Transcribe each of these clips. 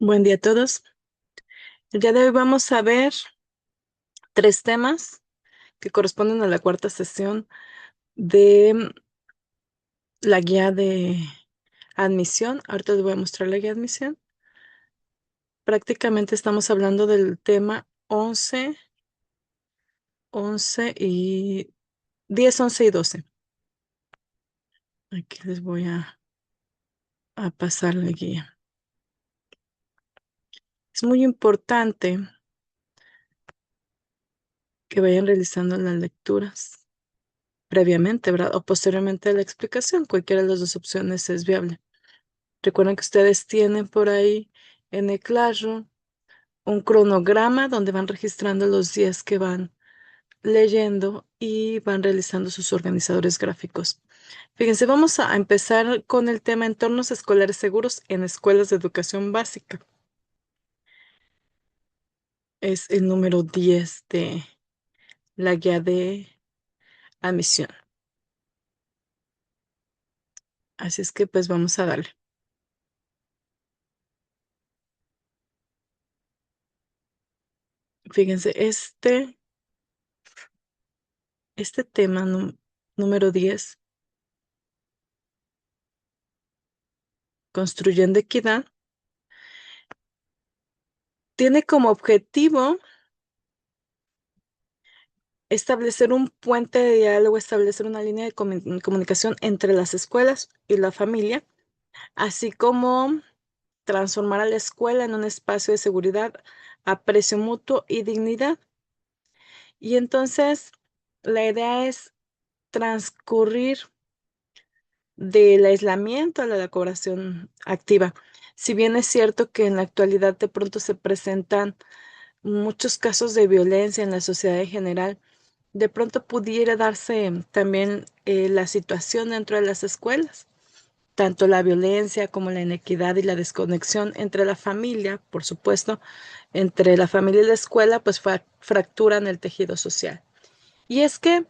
Buen día a todos. El día de hoy vamos a ver tres temas que corresponden a la cuarta sesión de la guía de admisión. Ahorita les voy a mostrar la guía de admisión. Prácticamente estamos hablando del tema 11 y 10, 11 y 12. Aquí les voy a pasar la guía. Es muy importante que vayan realizando las lecturas previamente, ¿verdad? O posteriormente a la explicación. Cualquiera de las dos opciones es viable. Recuerden que ustedes tienen por ahí en el Classroom un cronograma donde van registrando los días que van leyendo y van realizando sus organizadores gráficos. Fíjense, vamos a empezar con el tema entornos escolares seguros en escuelas de educación básica. Es el número 10 de la guía de admisión. Así es que pues vamos a darle. Fíjense, este tema número 10, construyendo equidad, tiene como objetivo establecer un puente de diálogo, establecer una línea de comunicación entre las escuelas y la familia, así como transformar a la escuela en un espacio de seguridad, aprecio mutuo y dignidad. Y entonces la idea es transcurrir del aislamiento a la cooperación activa. Si bien es cierto que en la actualidad de pronto se presentan muchos casos de violencia en la sociedad en general, de pronto pudiera darse también la situación dentro de las escuelas, tanto la violencia como la inequidad y la desconexión entre la familia, por supuesto, entre la familia y la escuela, pues fracturan el tejido social. Y es que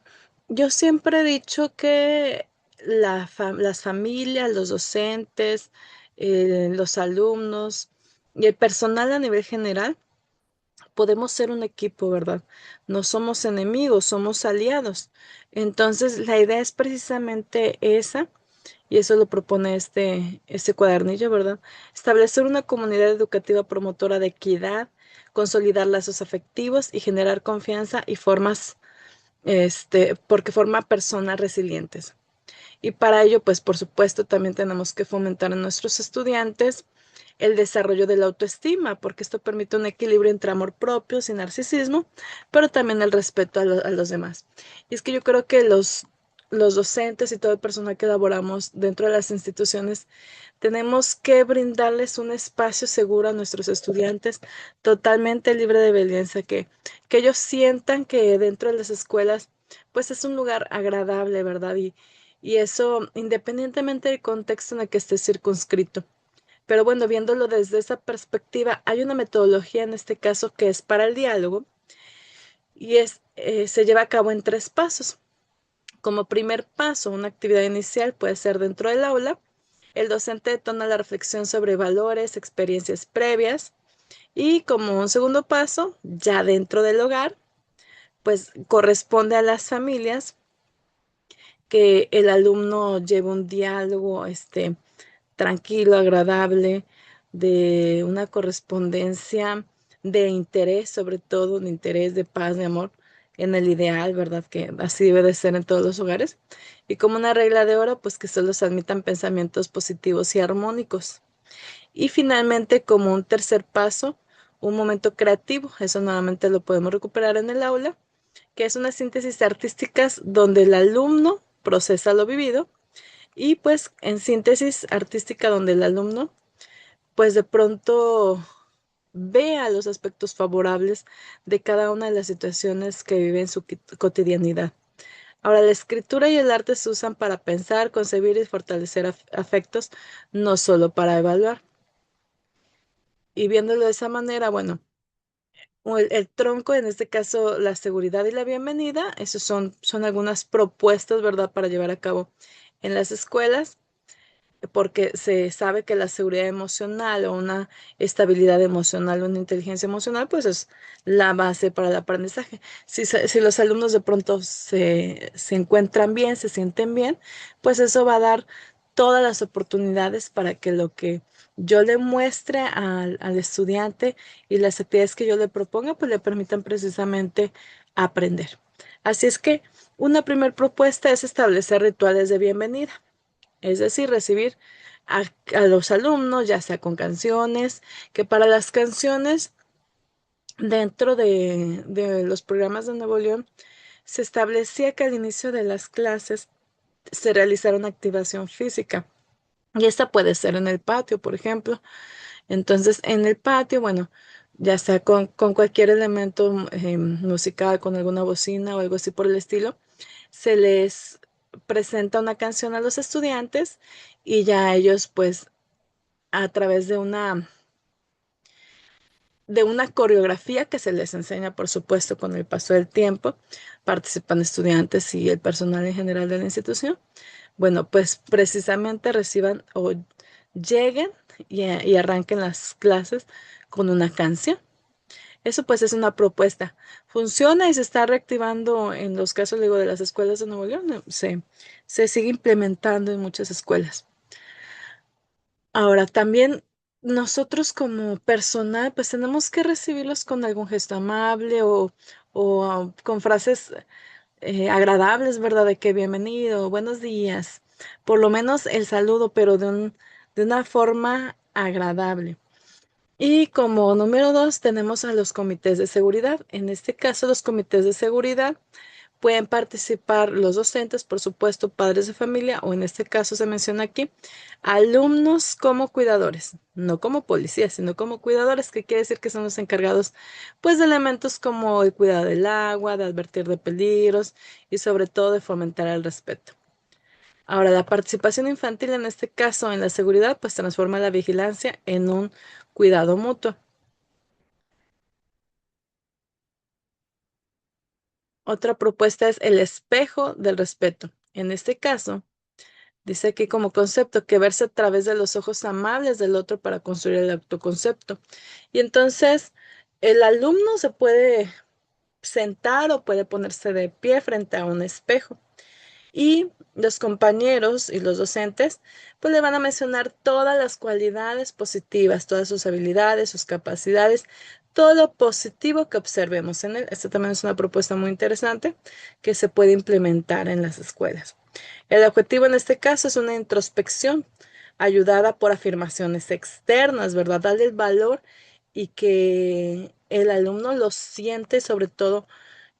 yo siempre he dicho que las familias, los docentes, los alumnos y el personal a nivel general, podemos ser un equipo, ¿verdad? No somos enemigos, somos aliados. Entonces, la idea es precisamente esa, y eso lo propone este cuadernillo, ¿verdad? Establecer una comunidad educativa promotora de equidad, consolidar lazos afectivos y generar confianza y formas, porque forma personas resilientes. Y para ello, pues por supuesto, también tenemos que fomentar en nuestros estudiantes el desarrollo de la autoestima, porque esto permite un equilibrio entre amor propio, sin narcisismo, pero también el respeto a los demás. Y es que yo creo que los docentes y todo el personal que elaboramos dentro de las instituciones tenemos que brindarles un espacio seguro a nuestros estudiantes, totalmente libre de violencia, que ellos sientan que dentro de las escuelas, pues es un lugar agradable, ¿verdad? Y eso independientemente del contexto en el que esté circunscrito. Pero bueno, viéndolo desde esa perspectiva, hay una metodología en este caso que es para el diálogo y se lleva a cabo en tres pasos. Como primer paso, una actividad inicial puede ser dentro del aula. El docente detona la reflexión sobre valores, experiencias previas y como un segundo paso, ya dentro del hogar, pues corresponde a las familias que el alumno lleve un diálogo, tranquilo, agradable, de una correspondencia de interés, sobre todo de interés, de paz, de amor, en el ideal, ¿verdad? Que así debe de ser en todos los hogares. Y como una regla de oro, pues que solo se admitan pensamientos positivos y armónicos. Y finalmente, como un tercer paso, un momento creativo. Eso nuevamente lo podemos recuperar en el aula, que es una síntesis artística donde el alumno procesa lo vivido y pues en síntesis artística donde el alumno pues de pronto vea los aspectos favorables de cada una de las situaciones que vive en su cotidianidad. Ahora, la escritura y el arte se usan para pensar, concebir y fortalecer afectos, no solo para evaluar. Y viéndolo de esa manera, bueno, el tronco, en este caso, la seguridad y la bienvenida, son algunas propuestas, ¿verdad?, para llevar a cabo en las escuelas. porque se sabe que la seguridad emocional o una estabilidad emocional o una inteligencia emocional, pues es la base para el aprendizaje. Si los alumnos de pronto se encuentran bien, se sienten bien, pues eso va a dar todas las oportunidades para que lo que yo le muestre al estudiante y las actividades que yo le proponga, pues le permitan precisamente aprender. Así es que una primera propuesta es establecer rituales de bienvenida. Es decir, recibir a los alumnos, ya sea con canciones, que para las canciones dentro de los programas de Nuevo León se establecía que al inicio de las clases se realizara una activación física. Y esta puede ser en el patio, por ejemplo. Entonces, en el patio, bueno, ya sea con cualquier elemento musical, con alguna bocina o algo así por el estilo, se les presenta una canción a los estudiantes y ya ellos pues a través de una coreografía que se les enseña, por supuesto, con el paso del tiempo, participan estudiantes y el personal en general de la institución. Bueno, pues precisamente reciban o lleguen y arranquen las clases con una canción. Eso pues es una propuesta. Funciona y se está reactivando en los casos, digo, de las escuelas de Nuevo León. Se sigue implementando en muchas escuelas. Ahora, también nosotros como personal, pues tenemos que recibirlos con algún gesto amable o con frases agradables, ¿verdad? De que bienvenido, buenos días. Por lo menos el saludo, pero de una forma agradable. Y como número dos, tenemos a los comités de seguridad. En este caso, los comités de seguridad pueden participar los docentes, por supuesto, padres de familia, o en este caso se menciona aquí, alumnos como cuidadores, no como policías, sino como cuidadores, que quiere decir que son los encargados, pues, de elementos como el cuidado del agua, de advertir de peligros y sobre todo de fomentar el respeto. Ahora, la participación infantil en este caso en la seguridad, pues transforma la vigilancia en un cuidado mutuo. Otra propuesta es el espejo del respeto. En este caso, dice aquí como concepto que verse a través de los ojos amables del otro para construir el autoconcepto. Y entonces el alumno se puede sentar o puede ponerse de pie frente a un espejo. Y los compañeros y los docentes pues le van a mencionar todas las cualidades positivas, todas sus habilidades, sus capacidades, todo lo positivo que observemos en él. Esta también es una propuesta muy interesante que se puede implementar en las escuelas. El objetivo en este caso es una introspección ayudada por afirmaciones externas, ¿verdad? Darle el valor y que el alumno lo siente, sobre todo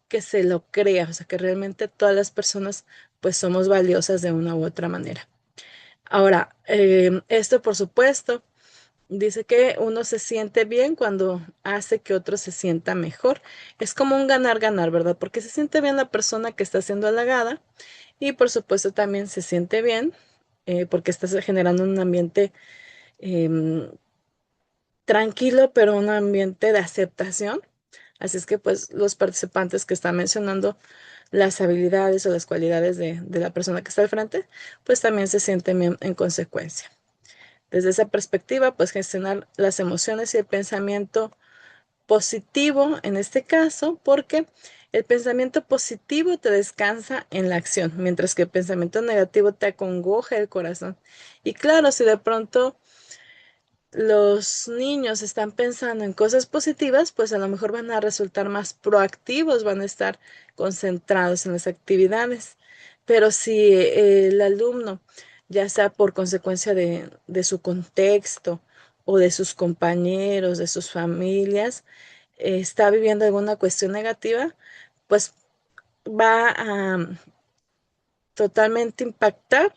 que se lo crea, o sea, que realmente todas las personas pues somos valiosas de una u otra manera. Ahora, esto por supuesto dice que uno se siente bien cuando hace que otro se sienta mejor. Es como un ganar-ganar, ¿verdad? Porque se siente bien la persona que está siendo halagada y por supuesto también se siente bien porque estás generando un ambiente em, tranquilo, pero un ambiente de aceptación. Así es que pues los participantes que están mencionando las habilidades o las cualidades de la persona que está al frente, pues también se sienten bien en consecuencia. Desde esa perspectiva, pues gestionar las emociones y el pensamiento positivo en este caso, porque el pensamiento positivo te descansa en la acción, mientras que el pensamiento negativo te acongoja el corazón. Y claro, si de pronto los niños están pensando en cosas positivas, pues a lo mejor van a resultar más proactivos, van a estar concentrados en las actividades. Pero si el alumno, ya sea por consecuencia de su contexto o de sus compañeros, de sus familias, está viviendo alguna cuestión negativa, pues va a totalmente impactar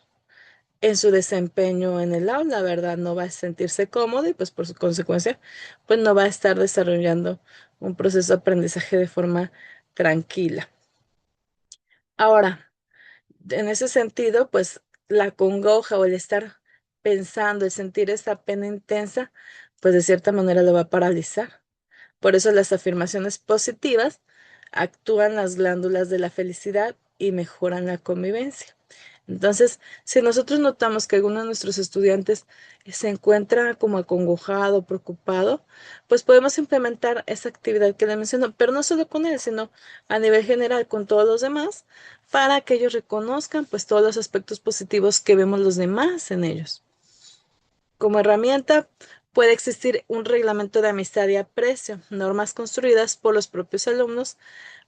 en su desempeño en el aula, ¿verdad? No va a sentirse cómodo y pues por su consecuencia, pues no va a estar desarrollando un proceso de aprendizaje de forma tranquila. Ahora, en ese sentido, pues la congoja o el estar pensando, el sentir esa pena intensa, pues de cierta manera lo va a paralizar. Por eso las afirmaciones positivas actúan las glándulas de la felicidad y mejoran la convivencia. Entonces, si nosotros notamos que alguno de nuestros estudiantes se encuentra como acongojado, preocupado, pues podemos implementar esa actividad que le menciono, pero no solo con él, sino a nivel general con todos los demás, para que ellos reconozcan pues todos los aspectos positivos que vemos los demás en ellos. Como herramienta, puede existir un reglamento de amistad y aprecio, normas construidas por los propios alumnos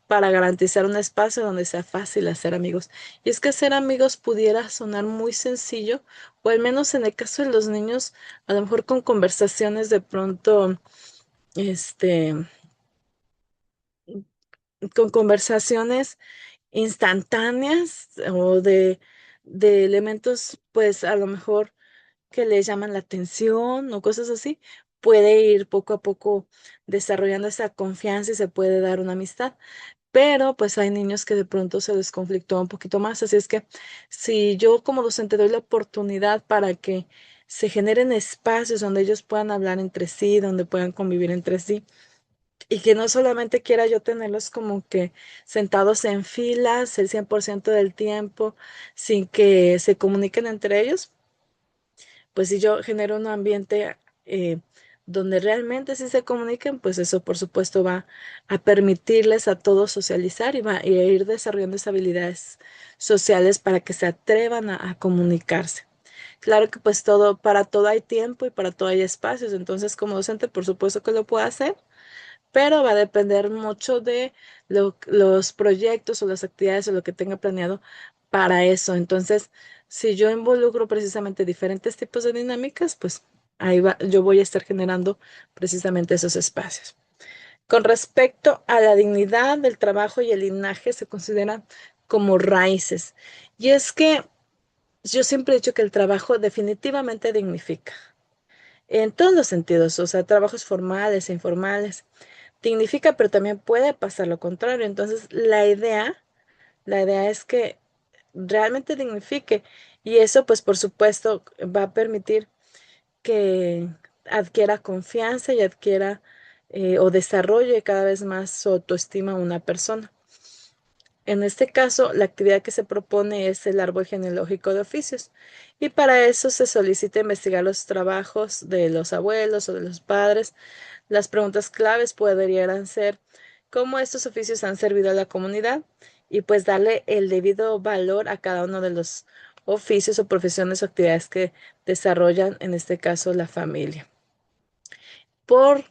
para garantizar un espacio donde sea fácil hacer amigos. Y es que hacer amigos pudiera sonar muy sencillo, o al menos en el caso de los niños, a lo mejor con conversaciones de pronto, este, con conversaciones instantáneas o de elementos, pues a lo mejor que le llaman la atención o cosas así, puede ir poco a poco desarrollando esa confianza y se puede dar una amistad. Pero pues hay niños que de pronto se les conflictúa un poquito más. Así es que si yo como docente doy la oportunidad para que se generen espacios donde ellos puedan hablar entre sí, donde puedan convivir entre sí, y que no solamente quiera yo tenerlos como que sentados en filas el 100% del tiempo, sin que se comuniquen entre ellos, pues si yo genero un ambiente donde realmente sí se comuniquen, pues eso por supuesto va a permitirles a todos socializar y va a ir desarrollando esas habilidades sociales para que se atrevan a comunicarse. Claro que pues todo, para todo hay tiempo y para todo hay espacios, entonces como docente por supuesto que lo puedo hacer, pero va a depender mucho de los proyectos o las actividades o lo que tenga planeado para eso. Entonces, si yo involucro precisamente diferentes tipos de dinámicas, pues ahí va, yo voy a estar generando precisamente esos espacios. Con respecto a la dignidad del trabajo y el linaje, se consideran como raíces. Y es que yo siempre he dicho que el trabajo definitivamente dignifica, en todos los sentidos, o sea, trabajos formales e informales dignifica, pero también puede pasar lo contrario. Entonces, la idea es que realmente dignifique y eso, pues, por supuesto, va a permitir que adquiera confianza y adquiera o desarrolle cada vez más su autoestima una persona. En este caso, la actividad que se propone es el árbol genealógico de oficios y para eso se solicita investigar los trabajos de los abuelos o de los padres. Las preguntas claves podrían ser cómo estos oficios han servido a la comunidad y pues darle el debido valor a cada uno de los oficios o profesiones o actividades que desarrollan, en este caso, la familia. Por,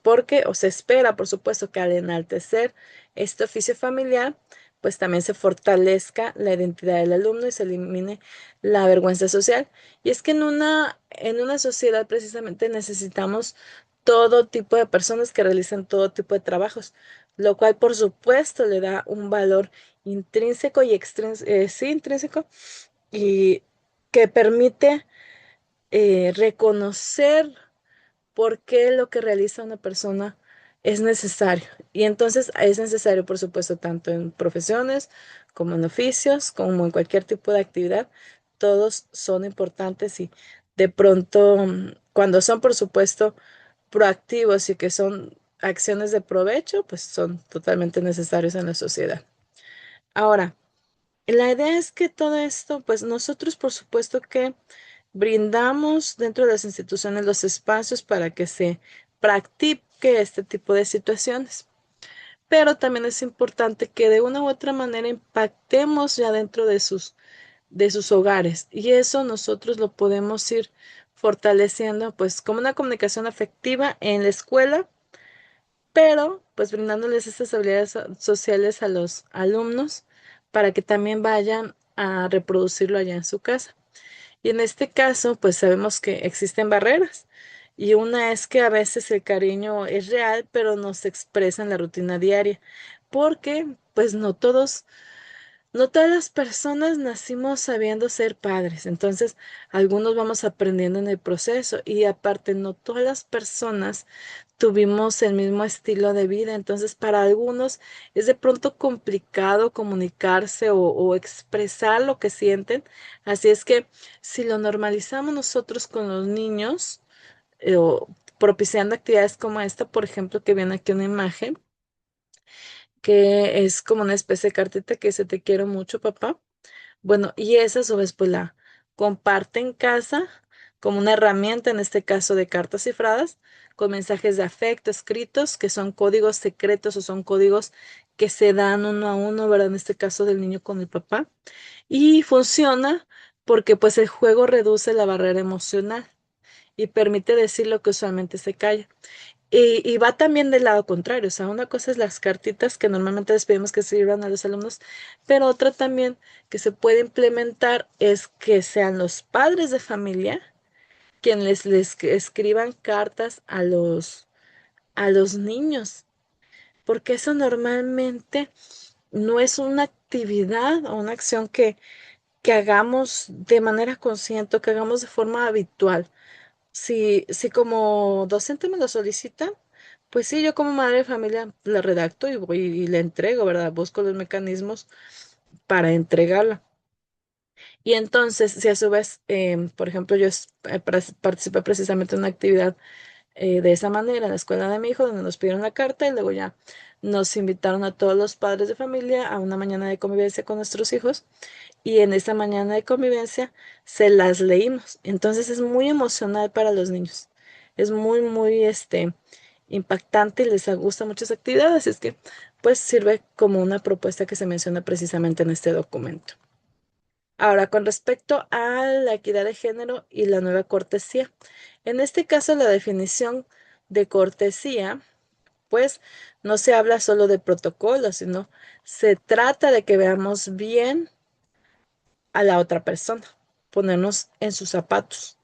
porque o se espera, por supuesto, que al enaltecer este oficio familiar, pues también se fortalezca la identidad del alumno y se elimine la vergüenza social. Y es que en una sociedad precisamente necesitamos todo tipo de personas que realicen todo tipo de trabajos, lo cual por supuesto le da un valor intrínseco y sí, intrínseco y que permite reconocer por qué lo que realiza una persona es necesario. Y entonces es necesario, por supuesto, tanto en profesiones como en oficios, como en cualquier tipo de actividad. Todos son importantes y de pronto, cuando son, por supuesto, proactivos y que son acciones de provecho, pues son totalmente necesarios en la sociedad. Ahora, la idea es que todo esto, pues nosotros, por supuesto que brindamos dentro de las instituciones los espacios para que se practique este tipo de situaciones. Pero también es importante que de una u otra manera impactemos ya dentro de sus hogares. Y eso nosotros lo podemos ir fortaleciendo, pues, como una comunicación afectiva en la escuela, pero pues brindándoles estas habilidades sociales a los alumnos para que también vayan a reproducirlo allá en su casa. Y en este caso, pues sabemos que existen barreras. Y una es que a veces el cariño es real, pero no se expresa en la rutina diaria, porque pues no todas las personas nacimos sabiendo ser padres. Entonces, algunos vamos aprendiendo en el proceso y aparte no todas las personas tuvimos el mismo estilo de vida. Entonces, para algunos es de pronto complicado comunicarse o expresar lo que sienten. Así es que si lo normalizamos nosotros con los niños o propiciando actividades como esta, por ejemplo, que viene aquí una imagen, que es como una especie de cartita que dice te quiero mucho, papá. Bueno, y esa a su vez pues la comparte en casa como una herramienta, en este caso de cartas cifradas, con mensajes de afecto escritos, que son códigos secretos o son códigos que se dan uno a uno, ¿verdad? En este caso del niño con el papá. Y funciona porque pues el juego reduce la barrera emocional y permite decir lo que usualmente se calla. Y va también del lado contrario, o sea, una cosa es las cartitas que normalmente les pedimos que sirvan a los alumnos, pero otra también que se puede implementar es que sean los padres de familia quienes les escriban cartas a los niños, porque eso normalmente no es una actividad o una acción que hagamos de manera consciente o que hagamos de forma habitual. Si como docente me lo solicitan, pues sí, yo como madre de familia la redacto y voy y la entrego, ¿verdad? Busco los mecanismos para entregarla. Y entonces, si a su vez, por ejemplo, participé precisamente en una actividad de esa manera en la escuela de mi hijo, donde nos pidieron la carta y luego ya nos invitaron a todos los padres de familia a una mañana de convivencia con nuestros hijos y en esa mañana de convivencia se las leímos. Entonces es muy emocional para los niños. Es muy impactante y les gusta muchas actividades. Es que pues sirve como una propuesta que se menciona precisamente en este documento. Ahora, con respecto a la equidad de género y la nueva cortesía. En este caso, la definición de cortesía, pues no se habla solo de protocolo, sino se trata de que veamos bien a la otra persona, ponernos en sus zapatos.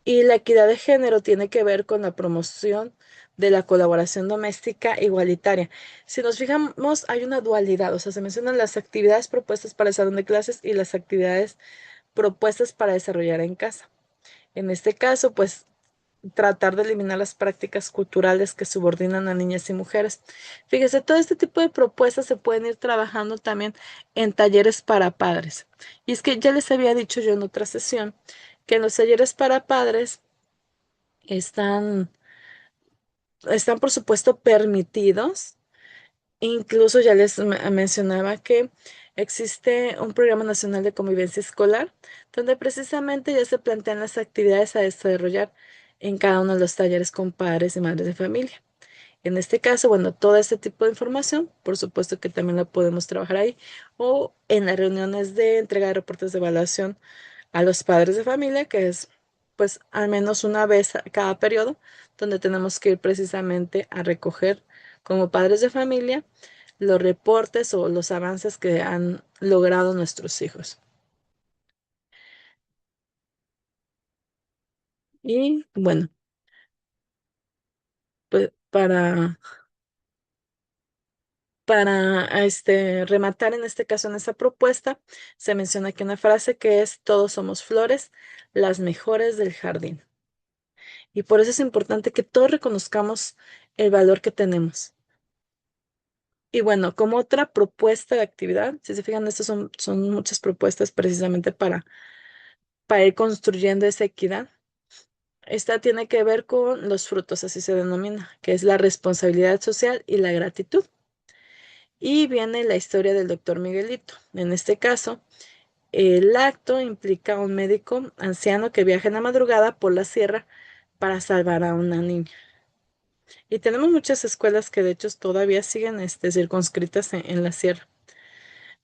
Y la equidad de género tiene que ver con la promoción de la colaboración doméstica igualitaria. Si nos fijamos, hay una dualidad, o sea, se mencionan las actividades propuestas para el salón de clases y las actividades propuestas para desarrollar en casa. En este caso, pues tratar de eliminar las prácticas culturales que subordinan a niñas y mujeres. Fíjese, todo este tipo de propuestas se pueden ir trabajando también en talleres para padres. Y es que ya les había dicho yo en otra sesión que en los talleres para padres están, están por supuesto permitidos. Incluso ya les mencionaba que existe un programa nacional de convivencia escolar, donde precisamente ya se plantean las actividades a desarrollar en cada uno de los talleres con padres y madres de familia. En este caso, bueno, todo este tipo de información, por supuesto que también la podemos trabajar ahí, o en las reuniones de entrega de reportes de evaluación a los padres de familia, que es pues al menos una vez a cada periodo, donde tenemos que ir precisamente a recoger como padres de familia los reportes o los avances que han logrado nuestros hijos. Y bueno, pues para rematar en este caso en esta propuesta, se menciona aquí una frase que es todos somos flores, las mejores del jardín. Y por eso es importante que todos reconozcamos el valor que tenemos. Y bueno, como otra propuesta de actividad, si se fijan, estas son muchas propuestas precisamente para ir construyendo esa equidad. Esta tiene que ver con los frutos, así se denomina, que es la responsabilidad social y la gratitud. Y viene la historia del doctor Miguelito. En este caso, el acto implica a un médico anciano que viaja en la madrugada por la sierra para salvar a una niña. Y tenemos muchas escuelas que de hecho todavía siguen circunscritas en la sierra.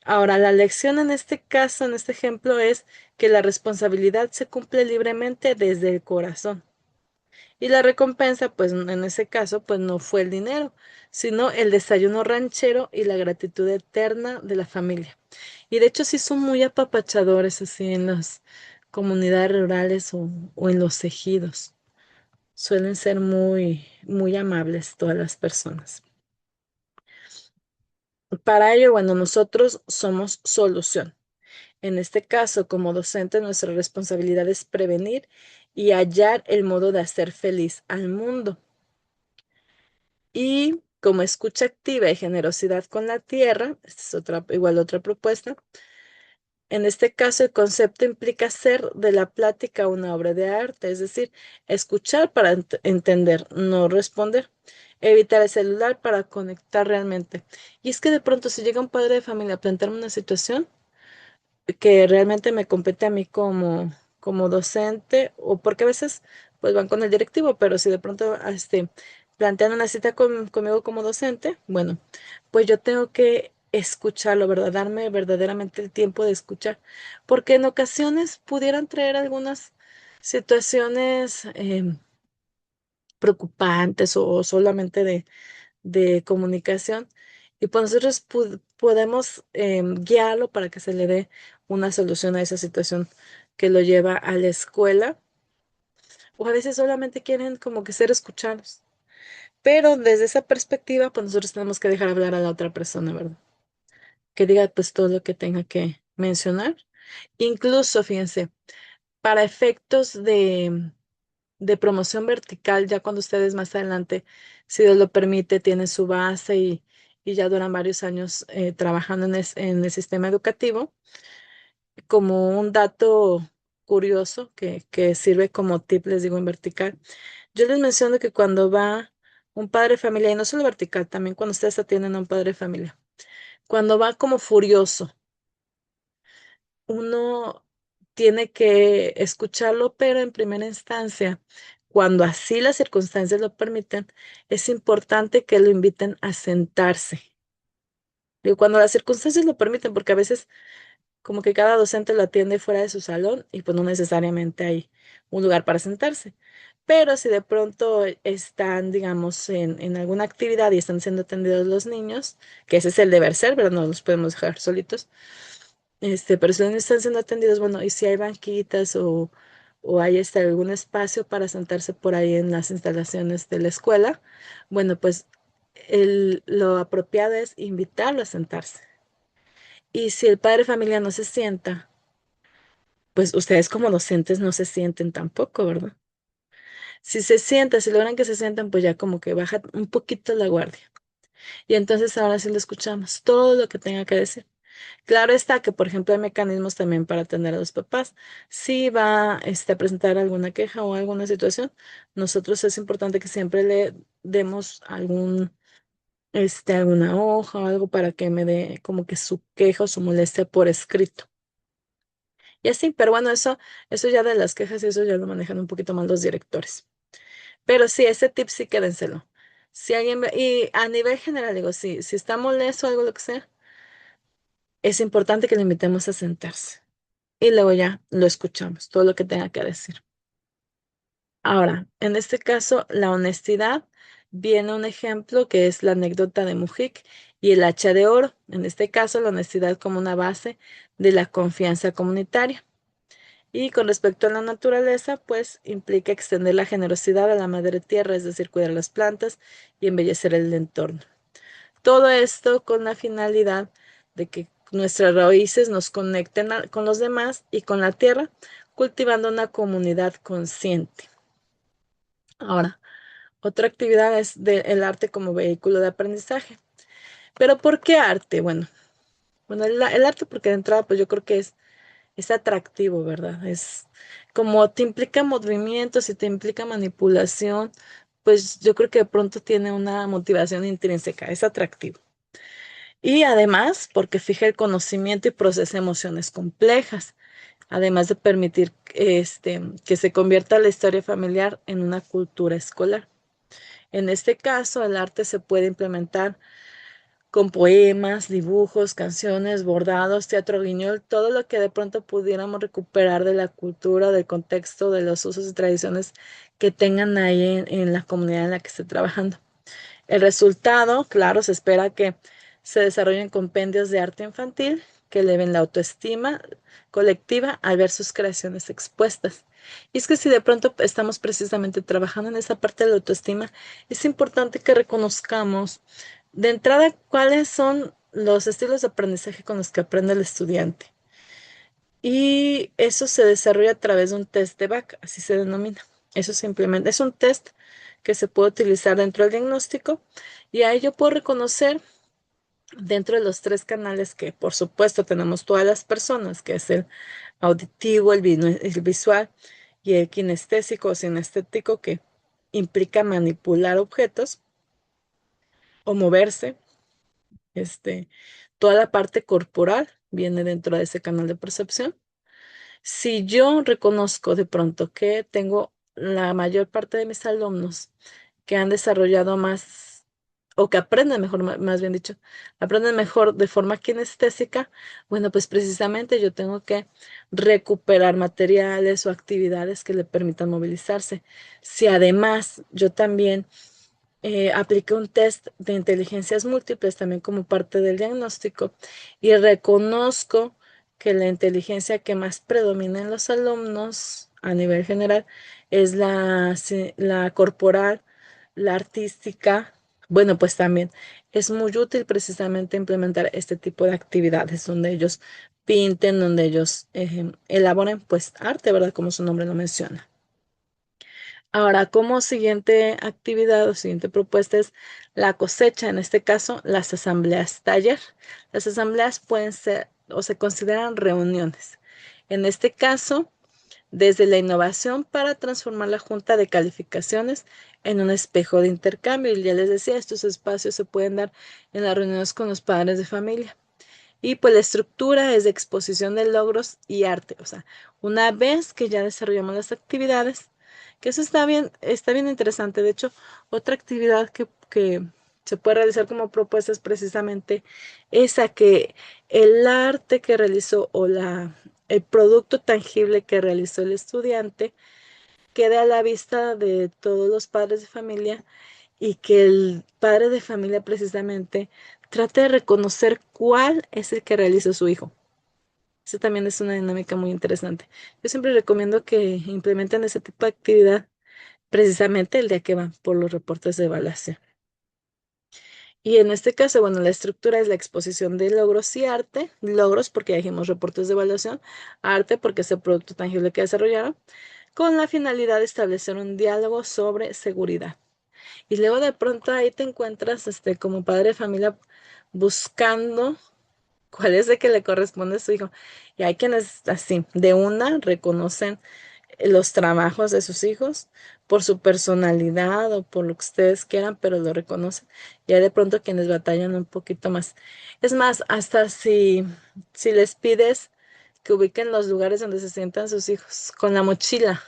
Ahora, la lección en este caso, en este ejemplo, es que la responsabilidad se cumple libremente desde el corazón. Y la recompensa, pues en ese caso, pues no fue el dinero, sino el desayuno ranchero y la gratitud eterna de la familia. Y de hecho sí son muy apapachadores así en las comunidades rurales o en los ejidos. Suelen ser muy amables todas las personas. Para ello, bueno, nosotros somos solución. En este caso, como docente, nuestra responsabilidad es prevenir y hallar el modo de hacer feliz al mundo. Y como escucha activa y generosidad con la tierra, esta es igual otra propuesta. En este caso, el concepto implica hacer de la plática una obra de arte, es decir, escuchar para entender, no responder. Evitar el celular para conectar realmente. Y es que de pronto, si llega un padre de familia a plantearme una situación, que realmente me compete a mí como docente, o porque a veces pues van con el directivo, pero si de pronto plantean una cita conmigo como docente, bueno, pues yo tengo que escucharlo, ¿verdad? Darme verdaderamente el tiempo de escuchar, porque en ocasiones pudieran traer algunas situaciones preocupantes o solamente de comunicación, y pues nosotros podemos guiarlo para que se le dé una solución a esa situación que lo lleva a la escuela, o a veces solamente quieren como que ser escuchados. Pero desde esa perspectiva, pues nosotros tenemos que dejar hablar a la otra persona, ¿verdad? Que diga pues todo lo que tenga que mencionar. Incluso, fíjense, para efectos de promoción vertical, ya cuando ustedes más adelante, si Dios lo permite, tienen su base y ya duran varios años trabajando en el sistema educativo, como un dato curioso que sirve como tip, les digo, en vertical. Yo les menciono que cuando va un padre de familia, y no solo vertical, también cuando ustedes atienden a un padre de familia, cuando va como furioso, uno tiene que escucharlo, pero en primera instancia, cuando así las circunstancias lo permiten, es importante que lo inviten a sentarse. Digo, cuando las circunstancias lo permiten, porque a veces como que cada docente lo atiende fuera de su salón y pues no necesariamente hay un lugar para sentarse. Pero si de pronto están, digamos, en alguna actividad y están siendo atendidos los niños, que ese es el deber ser, pero no los podemos dejar solitos, pero si no están siendo atendidos, bueno, y si hay banquitas o hay algún espacio para sentarse por ahí en las instalaciones de la escuela, bueno, pues lo apropiado es invitarlo a sentarse. Y si el padre de familia no se sienta, pues ustedes como docentes no se sienten tampoco, ¿verdad? Si se sienta, si logran que se sientan, pues ya como que baja un poquito la guardia. Y entonces ahora sí lo escuchamos, todo lo que tenga que decir. Claro está que, por ejemplo, hay mecanismos también para atender a los papás. Si va, a presentar alguna queja o alguna situación, nosotros es importante que siempre le demos alguna hoja o algo para que me dé como que su queja o su molestia por escrito. Y así, pero bueno, eso ya de las quejas, eso ya lo manejan un poquito más los directores. Pero sí, ese tip sí quédenselo. Si alguien y a nivel general, digo, si está molesto o algo, lo que sea, es importante que le invitemos a sentarse. Y luego ya lo escuchamos, todo lo que tenga que decir. Ahora, en este caso, la honestidad viene un ejemplo que es la anécdota de Mujic y el hacha de oro. En este caso, la honestidad como una base de la confianza comunitaria. Y con respecto a la naturaleza, pues implica extender la generosidad a la madre tierra, es decir, cuidar las plantas y embellecer el entorno. Todo esto con la finalidad de que nuestras raíces nos conecten con los demás y con la tierra, cultivando una comunidad consciente. Ahora, otra actividad es el arte como vehículo de aprendizaje. ¿Pero por qué arte? Bueno, el arte porque de entrada, pues yo creo que es atractivo, ¿verdad? Es como te implica movimientos y te implica manipulación, pues yo creo que de pronto tiene una motivación intrínseca, es atractivo. Y además, porque fija el conocimiento y procesa emociones complejas, además de permitir que se convierta la historia familiar en una cultura escolar. En este caso, el arte se puede implementar con poemas, dibujos, canciones, bordados, teatro guiñol, todo lo que de pronto pudiéramos recuperar de la cultura, del contexto, de los usos y tradiciones que tengan ahí en la comunidad en la que esté trabajando. El resultado, claro, se espera que se desarrollen compendios de arte infantil que eleven la autoestima colectiva al ver sus creaciones expuestas. Y es que si de pronto estamos precisamente trabajando en esa parte de la autoestima, es importante que reconozcamos de entrada cuáles son los estilos de aprendizaje con los que aprende el estudiante. Y eso se desarrolla a través de un test de BAC, así se denomina. Eso simplemente es un test que se puede utilizar dentro del diagnóstico y ahí yo puedo reconocer dentro de los tres canales que por supuesto tenemos todas las personas, que es el auditivo, el visual y el kinestésico o sinestético, que implica manipular objetos o moverse. Este, Toda la parte corporal viene dentro de ese canal de percepción. Si yo reconozco de pronto que tengo la mayor parte de mis alumnos que han desarrollado más, o que aprenden mejor, más bien dicho, aprenden mejor de forma kinestésica, bueno, pues precisamente yo tengo que recuperar materiales o actividades que le permitan movilizarse. Si además yo también apliqué un test de inteligencias múltiples también como parte del diagnóstico y reconozco que la inteligencia que más predomina en los alumnos a nivel general es la corporal, la artística. Bueno, pues también es muy útil precisamente implementar este tipo de actividades donde ellos pinten, donde ellos elaboren pues arte, ¿verdad? Como su nombre lo menciona. Ahora, como siguiente actividad o siguiente propuesta es la cosecha, en este caso, las asambleas taller. Las asambleas pueden ser o se consideran reuniones. En este caso, desde la innovación para transformar la junta de calificaciones en un espejo de intercambio. Y ya les decía, estos espacios se pueden dar en las reuniones con los padres de familia. Y pues la estructura es de exposición de logros y arte. O sea, una vez que ya desarrollamos las actividades, que eso está bien interesante. De hecho, otra actividad que se puede realizar como propuesta es precisamente esa que el arte que realizó o el producto tangible que realizó el estudiante quede a la vista de todos los padres de familia y que el padre de familia precisamente trate de reconocer cuál es el que realizó su hijo. Eso también es una dinámica muy interesante. Yo siempre recomiendo que implementen ese tipo de actividad precisamente el día que van por los reportes de evaluación. Y en este caso, bueno, la estructura es la exposición de logros y arte. Logros porque ya dijimos reportes de evaluación, arte porque es el producto tangible que desarrollaron, con la finalidad de establecer un diálogo sobre seguridad. Y luego de pronto ahí te encuentras, como padre de familia, buscando cuál es el que le corresponde a su hijo. Y hay quienes así, de una, reconocen los trabajos de sus hijos por su personalidad o por lo que ustedes quieran, pero lo reconocen. Y hay de pronto quienes batallan un poquito más. Es más, hasta si les pides que ubiquen los lugares donde se sientan sus hijos con la mochila.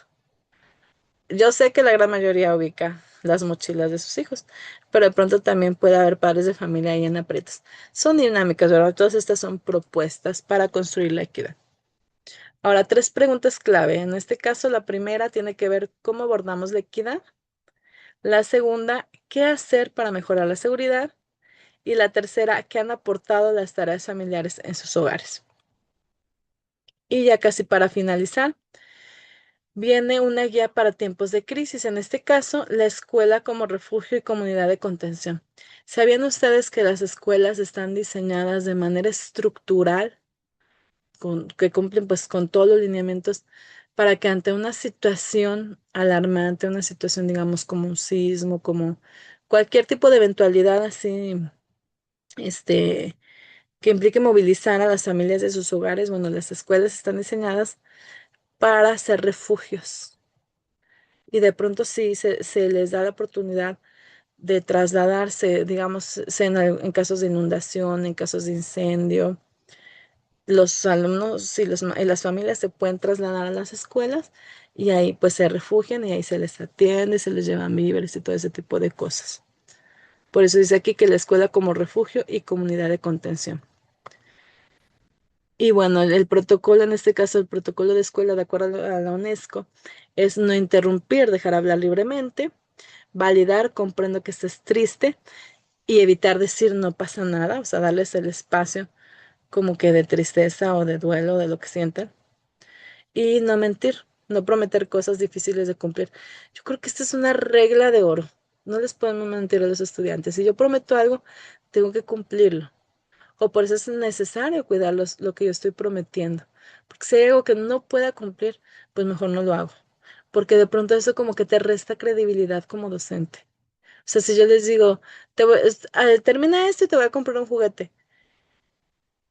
Yo sé que la gran mayoría ubica las mochilas de sus hijos, pero de pronto también puede haber padres de familia ahí en aprietos. Son dinámicas, ¿verdad? Todas estas son propuestas para construir la equidad. Ahora, tres preguntas clave. En este caso, la primera tiene que ver cómo abordamos la equidad. La segunda, qué hacer para mejorar la seguridad. Y la tercera, qué han aportado las tareas familiares en sus hogares. Y ya casi para finalizar, viene una guía para tiempos de crisis, en este caso, la escuela como refugio y comunidad de contención. ¿Sabían ustedes que las escuelas están diseñadas de manera estructural, que cumplen pues con todos los lineamientos para que ante una situación alarmante, una situación digamos como un sismo, como cualquier tipo de eventualidad así, este, que implique movilizar a las familias de sus hogares, bueno, las escuelas están diseñadas para ser refugios? Y de pronto sí se les da la oportunidad de trasladarse, digamos, en casos de inundación, en casos de incendio. Los alumnos y las familias se pueden trasladar a las escuelas y ahí pues se refugian y ahí se les atiende, se les llevan víveres y todo ese tipo de cosas. Por eso dice aquí que la escuela como refugio y comunidad de contención. Y bueno, el protocolo, en este caso el protocolo de escuela de acuerdo a la UNESCO, es no interrumpir, dejar hablar libremente, validar, comprendo que estés triste y evitar decir no pasa nada, o sea, darles el espacio como que de tristeza o de duelo, de lo que sientan. Y no mentir, no prometer cosas difíciles de cumplir. Yo creo que esta es una regla de oro. No les podemos mentir a los estudiantes. Si yo prometo algo, tengo que cumplirlo. O por eso es necesario cuidar lo que yo estoy prometiendo. Porque si hay algo que no pueda cumplir, pues mejor no lo hago. Porque de pronto eso como que te resta credibilidad como docente. O sea, si yo les digo, termina esto y te voy a comprar un juguete.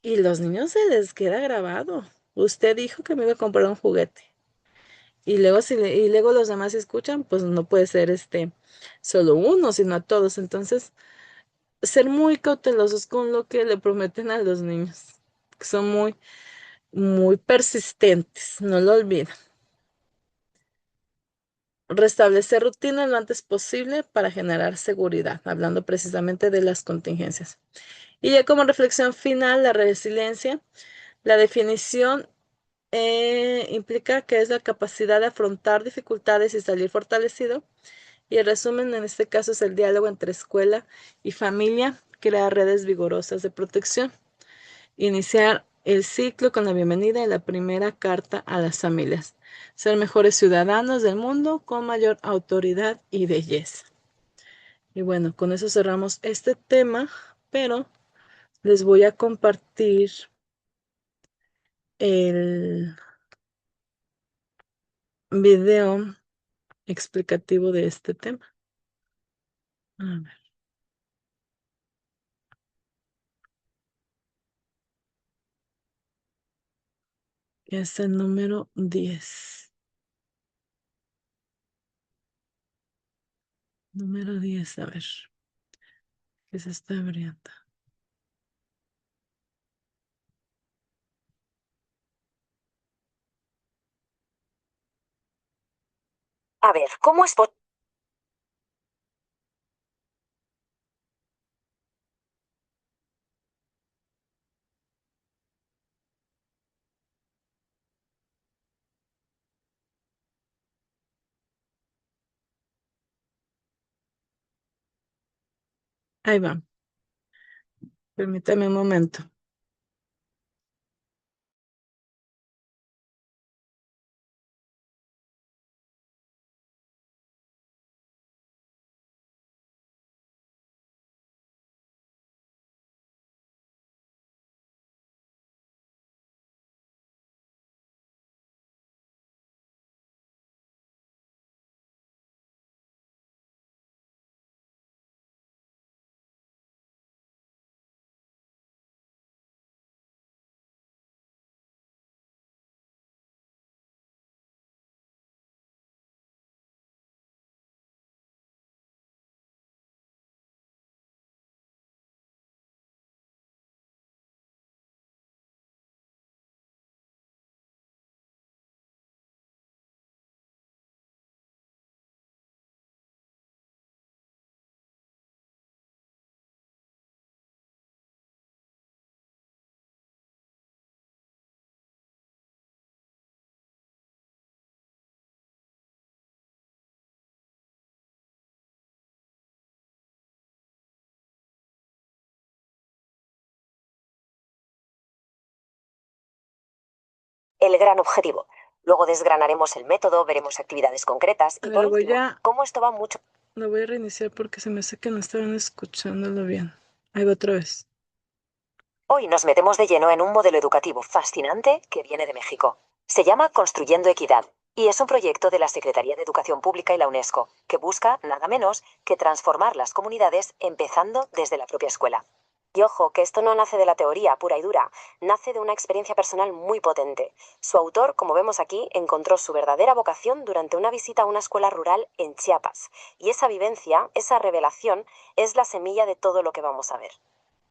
Y los niños se les queda grabado. Usted dijo que me iba a comprar un juguete. Y luego, y luego los demás escuchan, pues no puede ser solo uno, sino a todos. Entonces, ser muy cautelosos con lo que le prometen a los niños, que son muy persistentes, no lo olviden. Restablecer rutinas lo antes posible para generar seguridad, hablando precisamente de las contingencias. Y ya como reflexión final, la resiliencia, la definición implica que es la capacidad de afrontar dificultades y salir fortalecido. Y el resumen en este caso es el diálogo entre escuela y familia, crear redes vigorosas de protección, iniciar el ciclo con la bienvenida y la primera carta a las familias, ser mejores ciudadanos del mundo con mayor autoridad y belleza. Y bueno, con eso cerramos este tema, pero les voy a compartir el video explicativo de este tema. A ver, es el número 10. Número 10, a ver, ¿qué se está abriendo? A ver, ¿cómo es posible? Ahí va, permítame un momento. El gran objetivo. Luego desgranaremos el método, veremos actividades concretas A y por ver, último, cómo esto va mucho. lo voy a reiniciar porque se me hace que no estaban escuchándolo bien. Ahí va otra vez. Hoy nos metemos de lleno en un modelo educativo fascinante que viene de México. Se llama Construyendo Equidad y es un proyecto de la Secretaría de Educación Pública y la UNESCO que busca nada menos que transformar las comunidades empezando desde la propia escuela. Y ojo, que esto no nace de la teoría pura y dura, nace de una experiencia personal muy potente. Su autor, como vemos aquí, encontró su verdadera vocación durante una visita a una escuela rural en Chiapas. Y esa vivencia, esa revelación, es la semilla de todo lo que vamos a ver.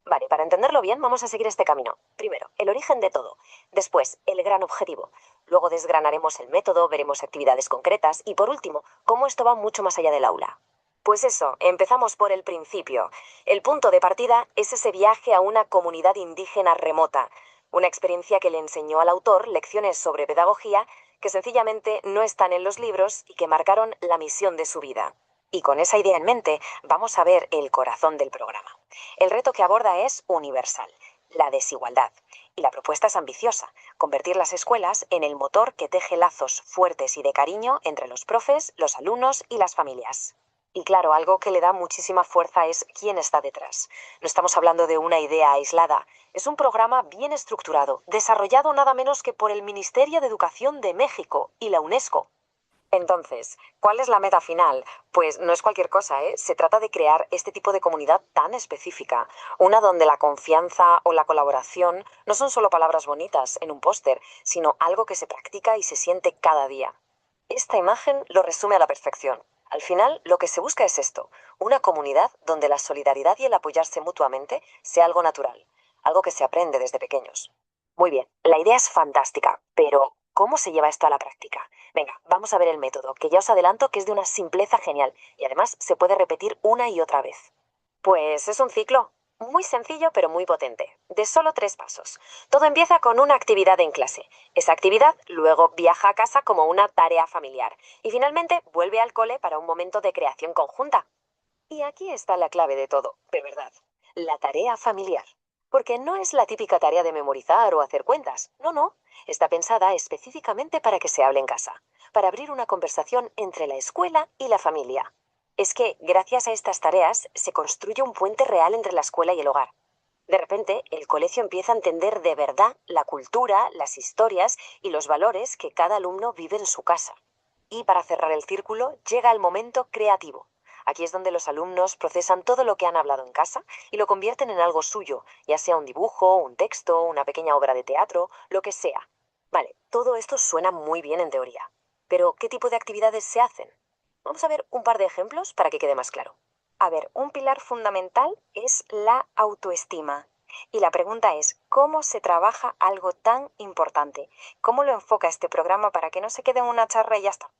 Vale, para entenderlo bien, vamos a seguir este camino. Primero, el origen de todo. Después, el gran objetivo. Luego desgranaremos el método, veremos actividades concretas y por último, cómo esto va mucho más allá del aula. Pues eso, empezamos por el principio. El punto de partida es ese viaje a una comunidad indígena remota, una experiencia que le enseñó al autor lecciones sobre pedagogía que sencillamente no están en los libros y que marcaron la misión de su vida. Y con esa idea en mente, vamos a ver el corazón del programa. El reto que aborda es universal, la desigualdad. Y la propuesta es ambiciosa, convertir las escuelas en el motor que teje lazos fuertes y de cariño entre los profes, los alumnos y las familias. Y claro, algo que le da muchísima fuerza es quién está detrás. No estamos hablando de una idea aislada. Es un programa bien estructurado, desarrollado nada menos que por el Ministerio de Educación de México y la UNESCO. Entonces, ¿cuál es la meta final? Pues no es cualquier cosa, ¿eh? Se trata de crear este tipo de comunidad tan específica, una donde la confianza o la colaboración no son solo palabras bonitas en un póster, sino algo que se practica y se siente cada día. Esta imagen lo resume a la perfección. Al final, lo que se busca es esto, una comunidad donde la solidaridad y el apoyarse mutuamente sea algo natural, algo que se aprende desde pequeños. Muy bien, la idea es fantástica, pero ¿cómo se lleva esto a la práctica? Venga, vamos a ver el método, que ya os adelanto que es de una simpleza genial y además se puede repetir una y otra vez. Pues es un ciclo muy sencillo pero muy potente, de solo 3 pasos. Todo empieza con una actividad en clase. Esa actividad luego viaja a casa como una tarea familiar y finalmente vuelve al cole para un momento de creación conjunta. Y aquí está la clave de todo, de verdad. La tarea familiar. Porque no es la típica tarea de memorizar o hacer cuentas. No, no. Está pensada específicamente para que se hable en casa, para abrir una conversación entre la escuela y la familia. Es que, gracias a estas tareas, se construye un puente real entre la escuela y el hogar. De repente, el colegio empieza a entender de verdad la cultura, las historias y los valores que cada alumno vive en su casa. Y para cerrar el círculo, llega el momento creativo. Aquí es donde los alumnos procesan todo lo que han hablado en casa y lo convierten en algo suyo, ya sea un dibujo, un texto, una pequeña obra de teatro, lo que sea. Vale, todo esto suena muy bien en teoría. Pero, ¿qué tipo de actividades se hacen? Vamos a ver un par de ejemplos para que quede más claro. A ver, un pilar fundamental es la autoestima. Y la pregunta es, ¿cómo se trabaja algo tan importante? ¿Cómo lo enfoca este programa para que no se quede en una charla y ya está?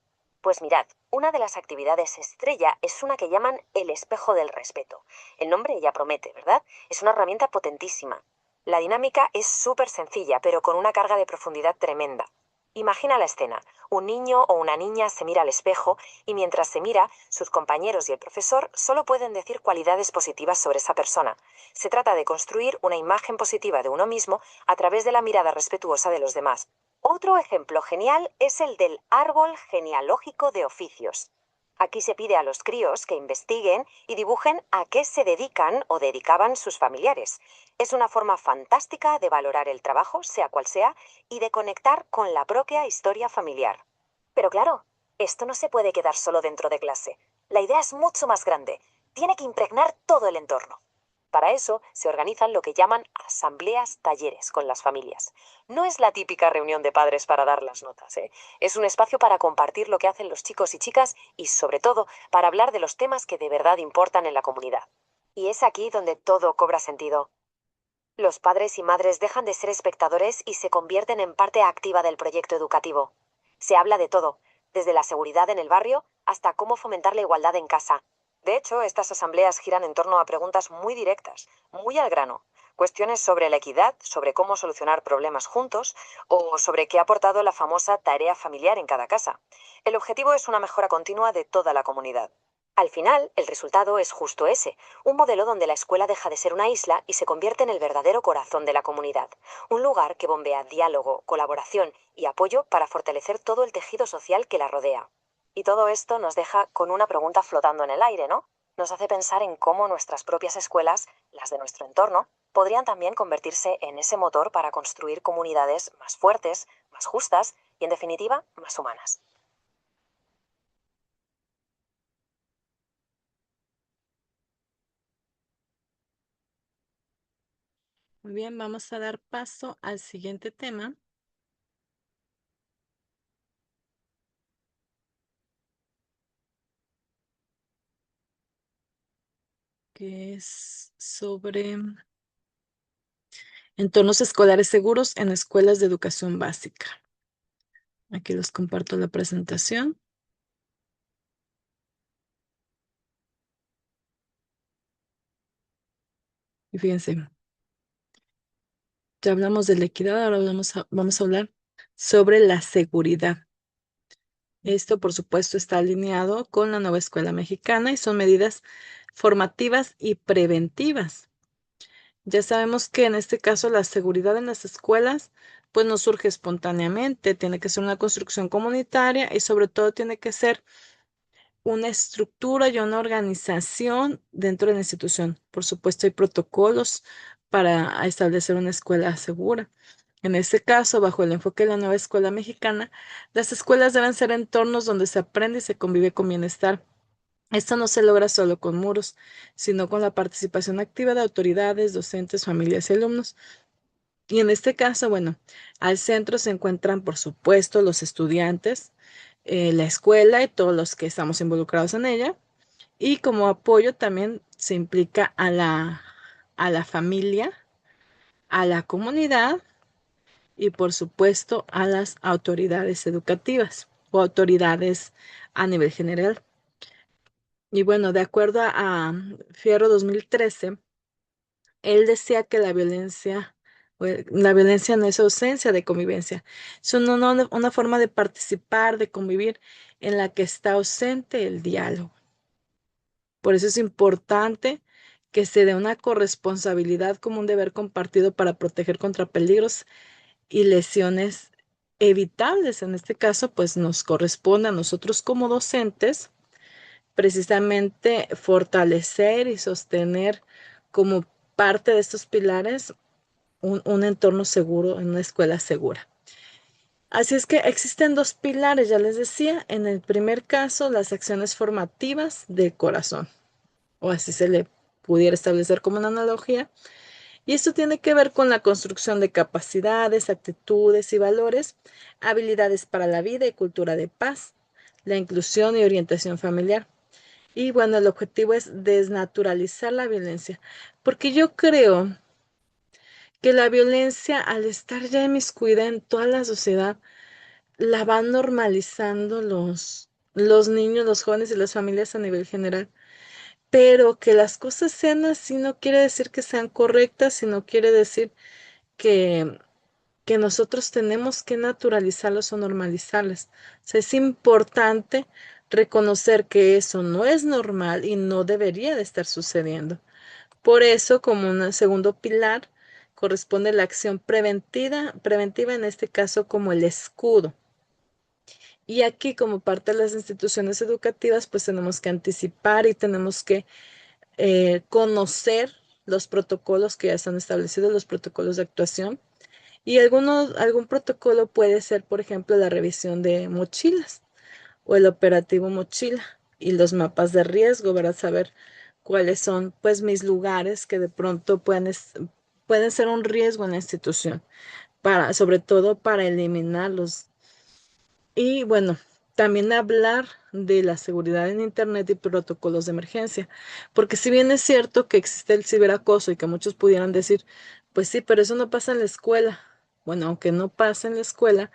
Pues mirad, una de las actividades estrella es una que llaman el espejo del respeto. El nombre ya promete, ¿verdad? Es una herramienta potentísima. La dinámica es súper sencilla, pero con una carga de profundidad tremenda. Imagina la escena. Un niño o una niña se mira al espejo y mientras se mira, sus compañeros y el profesor solo pueden decir cualidades positivas sobre esa persona. Se trata de construir una imagen positiva de uno mismo a través de la mirada respetuosa de los demás. Otro ejemplo genial es el del árbol genealógico de oficios. Aquí se pide a los críos que investiguen y dibujen a qué se dedican o dedicaban sus familiares. Es una forma fantástica de valorar el trabajo, sea cual sea, y de conectar con la propia historia familiar. Pero claro, esto no se puede quedar solo dentro de clase. La idea es mucho más grande. Tiene que impregnar todo el entorno. Para eso se organizan lo que llaman asambleas talleres con las familias. No es la típica reunión de padres para dar las notas, ¿eh? Es un espacio para compartir lo que hacen los chicos y chicas y, sobre todo, para hablar de los temas que de verdad importan en la comunidad. Y es aquí donde todo cobra sentido. Los padres y madres dejan de ser espectadores y se convierten en parte activa del proyecto educativo. Se habla de todo, desde la seguridad en el barrio hasta cómo fomentar la igualdad en casa. De hecho, estas asambleas giran en torno a preguntas muy directas, muy al grano. Cuestiones sobre la equidad, sobre cómo solucionar problemas juntos o sobre qué ha aportado la famosa tarea familiar en cada casa. El objetivo es una mejora continua de toda la comunidad. Al final, el resultado es justo ese, un modelo donde la escuela deja de ser una isla y se convierte en el verdadero corazón de la comunidad, un lugar que bombea diálogo, colaboración y apoyo para fortalecer todo el tejido social que la rodea. Y todo esto nos deja con una pregunta flotando en el aire, ¿no? Nos hace pensar en cómo nuestras propias escuelas, las de nuestro entorno, podrían también convertirse en ese motor para construir comunidades más fuertes, más justas y, en definitiva, más humanas. Muy bien, vamos a dar paso al siguiente tema, que es sobre entornos escolares seguros en escuelas de educación básica. Aquí les comparto la presentación. Y fíjense, ya hablamos de la equidad, ahora vamos a hablar sobre la seguridad. Esto, por supuesto, está alineado con la nueva escuela mexicana y son medidas formativas y preventivas. Ya sabemos que en este caso la seguridad en las escuelas pues no surge espontáneamente, tiene que ser una construcción comunitaria y sobre todo tiene que ser una estructura y una organización dentro de la institución. Por supuesto, hay protocolos para establecer una escuela segura. En este caso, bajo el enfoque de la nueva escuela mexicana, las escuelas deben ser entornos donde se aprende y se convive con bienestar. Esto no se logra solo con muros, sino con la participación activa de autoridades, docentes, familias y alumnos. Y en este caso, bueno, al centro se encuentran, por supuesto, los estudiantes, la escuela y todos los que estamos involucrados en ella. Y como apoyo también se implica a la familia, a la comunidad y por supuesto a las autoridades educativas o autoridades a nivel general. Y bueno, de acuerdo a Fierro 2013, él decía que la violencia no es ausencia de convivencia, es una forma de participar, de convivir en la que está ausente el diálogo. Por eso es importante que se dé una corresponsabilidad como un deber compartido para proteger contra peligros y lesiones evitables. En este caso, pues nos corresponde a nosotros como docentes precisamente fortalecer y sostener como parte de estos pilares un entorno seguro, en una escuela segura. Así es que existen dos pilares, ya les decía, en el primer caso, las acciones formativas del corazón, o así se le pudiera establecer como una analogía. Y esto tiene que ver con la construcción de capacidades, actitudes y valores, habilidades para la vida y cultura de paz, la inclusión y orientación familiar. Y bueno, el objetivo es desnaturalizar la violencia, porque yo creo que la violencia, al estar ya inmiscuida en toda la sociedad, la van normalizando los niños, los jóvenes y las familias a nivel general. Pero que las cosas sean así no quiere decir que sean correctas, sino quiere decir que, que nosotros tenemos que naturalizarlas o normalizarlas. O sea, es importante reconocer que eso no es normal y no debería de estar sucediendo. Por eso, como un segundo pilar, corresponde la acción preventiva en este caso como el escudo. Y aquí, como parte de las instituciones educativas, pues tenemos que anticipar y tenemos que conocer los protocolos que ya están establecidos, los protocolos de actuación. Y algún protocolo puede ser, por ejemplo, la revisión de mochilas o el operativo mochila y los mapas de riesgo, ¿verdad? Saber cuáles son, pues, mis lugares que de pronto pueden ser un riesgo en la institución, sobre todo para eliminarlos. Y bueno, también hablar de la seguridad en Internet y protocolos de emergencia, porque si bien es cierto que existe el ciberacoso y que muchos pudieran decir, pues sí, pero eso no pasa en la escuela. Bueno, aunque no pasa en la escuela,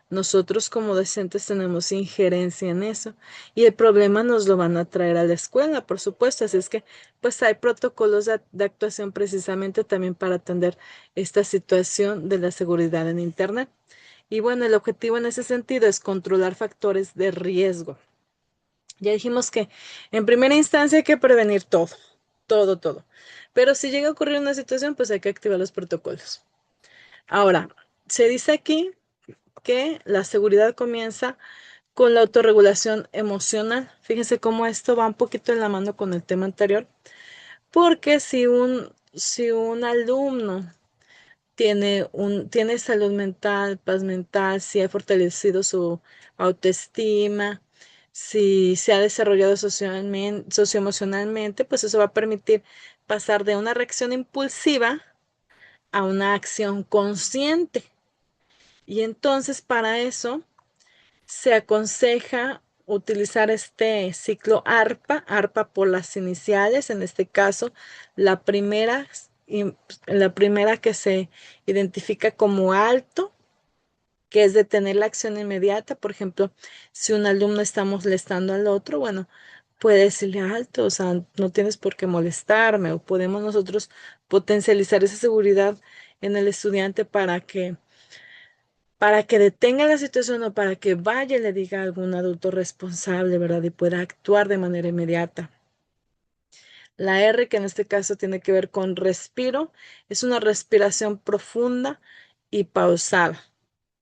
nosotros como docentes tenemos injerencia en eso y el problema nos lo van a traer a la escuela, por supuesto. Así es que, pues hay protocolos de actuación precisamente también para atender esta situación de la seguridad en Internet. Y bueno, el objetivo en ese sentido es controlar factores de riesgo. Ya dijimos que en primera instancia hay que prevenir todo, todo, todo. Pero si llega a ocurrir una situación, pues hay que activar los protocolos. Ahora, se dice aquí que la seguridad comienza con la autorregulación emocional. Fíjense cómo esto va un poquito en la mano con el tema anterior, porque si un alumno tiene salud mental, paz mental, si ha fortalecido su autoestima, si se ha desarrollado socioemocionalmente, pues eso va a permitir pasar de una reacción impulsiva a una acción consciente. Y entonces para eso se aconseja utilizar este ciclo ARPA por las iniciales, en este caso, la primera, la primera que se identifica como alto, que es detener la acción inmediata. Por ejemplo, si un alumno está molestando al otro, bueno, puede decirle alto, o sea, no tienes por qué molestarme, o podemos nosotros potencializar esa seguridad en el estudiante para que detenga la situación o para que vaya y le diga a algún adulto responsable, ¿verdad? Y pueda actuar de manera inmediata. La R, que en este caso tiene que ver con respiro, es una respiración profunda y pausada,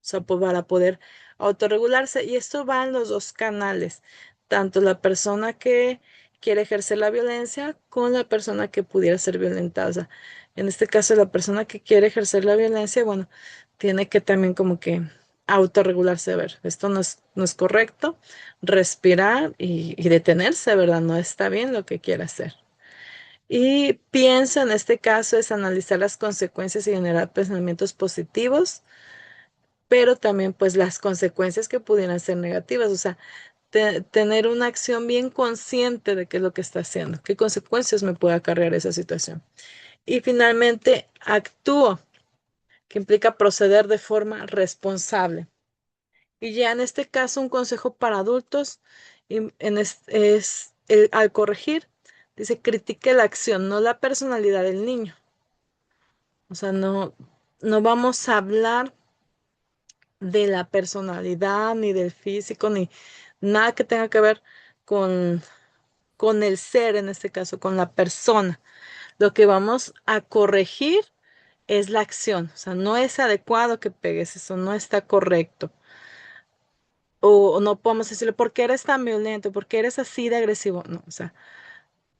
o sea, para poder autorregularse. Y esto va en los dos canales, tanto la persona que quiere ejercer la violencia con la persona que pudiera ser violentada. O sea, en este caso, la persona que quiere ejercer la violencia, bueno, tiene que también como que autorregularse, a ver, esto no es correcto, respirar y detenerse, ¿verdad? No está bien lo que quiere hacer. Y pienso en este caso es analizar las consecuencias y generar pensamientos positivos pero también pues las consecuencias que pudieran ser negativas, o sea, tener una acción bien consciente de qué es lo que está haciendo, qué consecuencias me puede acarrear esa situación. Y finalmente, actúo, que implica proceder de forma responsable. Y ya en este caso, un consejo para adultos al corregir, dice, critique la acción, no la personalidad del niño. O sea, no vamos a hablar de la personalidad, ni del físico, ni nada que tenga que ver con, con el ser, en este caso, con la persona. Lo que vamos a corregir es la acción. O sea, no es adecuado que pegues eso, no está correcto. O no podemos decirle, ¿por qué eres tan violento? ¿Por qué eres así de agresivo? No, o sea,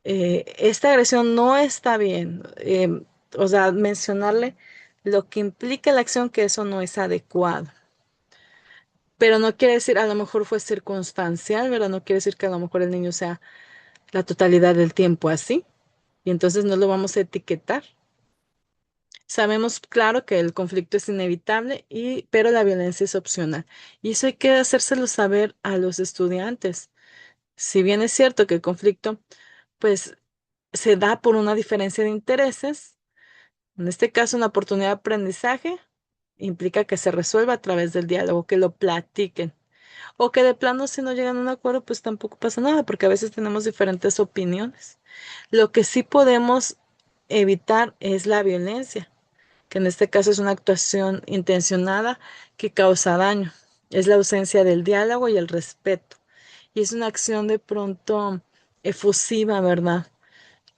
esta agresión no está bien. O sea, mencionarle lo que implica la acción, que eso no es adecuado. Pero no quiere decir, a lo mejor fue circunstancial, ¿verdad? No quiere decir que a lo mejor el niño sea la totalidad del tiempo así. Y entonces no lo vamos a etiquetar. Sabemos, claro, que el conflicto es inevitable, pero la violencia es opcional. Y eso hay que hacérselo saber a los estudiantes. Si bien es cierto que el conflicto, pues, se da por una diferencia de intereses, en este caso una oportunidad de aprendizaje, implica que se resuelva a través del diálogo, que lo platiquen. O que de plano si no llegan a un acuerdo, pues tampoco pasa nada, porque a veces tenemos diferentes opiniones. Lo que sí podemos evitar es la violencia, que en este caso es una actuación intencionada que causa daño. Es la ausencia del diálogo y el respeto. Y es una acción de pronto efusiva, ¿verdad?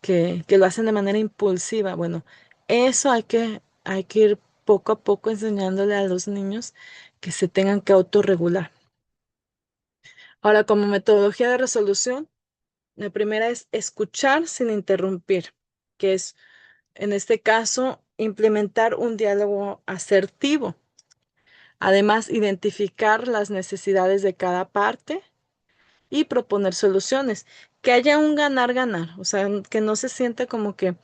Que lo hacen de manera impulsiva. Bueno, eso hay que ir poco a poco enseñándole a los niños que se tengan que autorregular. Ahora, como metodología de resolución, la primera es escuchar sin interrumpir, que es, en este caso, implementar un diálogo asertivo. Además, identificar las necesidades de cada parte y proponer soluciones. Que haya un ganar-ganar, o sea, que no se sienta como que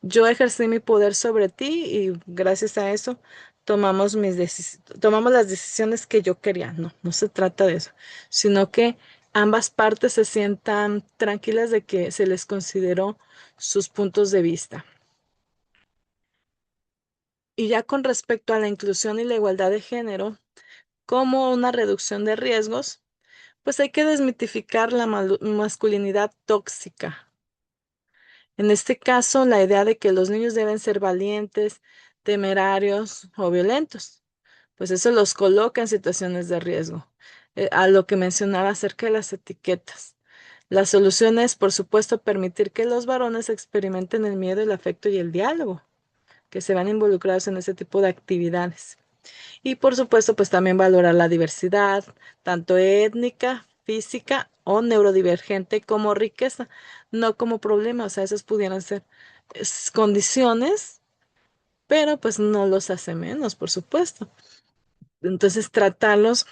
yo ejercí mi poder sobre ti y gracias a eso tomamos las decisiones que yo quería. No, no se trata de eso, sino que ambas partes se sientan tranquilas de que se les consideró sus puntos de vista. Y ya con respecto a la inclusión y la igualdad de género, como una reducción de riesgos, pues hay que desmitificar la masculinidad tóxica. En este caso, la idea de que los niños deben ser valientes, temerarios o violentos, pues eso los coloca en situaciones de riesgo. A lo que mencionaba acerca de las etiquetas. La solución es, por supuesto, permitir que los varones experimenten el miedo, el afecto y el diálogo, que se van involucrados en ese tipo de actividades. Y por supuesto, pues también valorar la diversidad, tanto étnica, física o neurodivergente como riqueza, no como problema. O sea, esas pudieran ser condiciones, pero pues no los hace menos, por supuesto. Entonces, tratarlos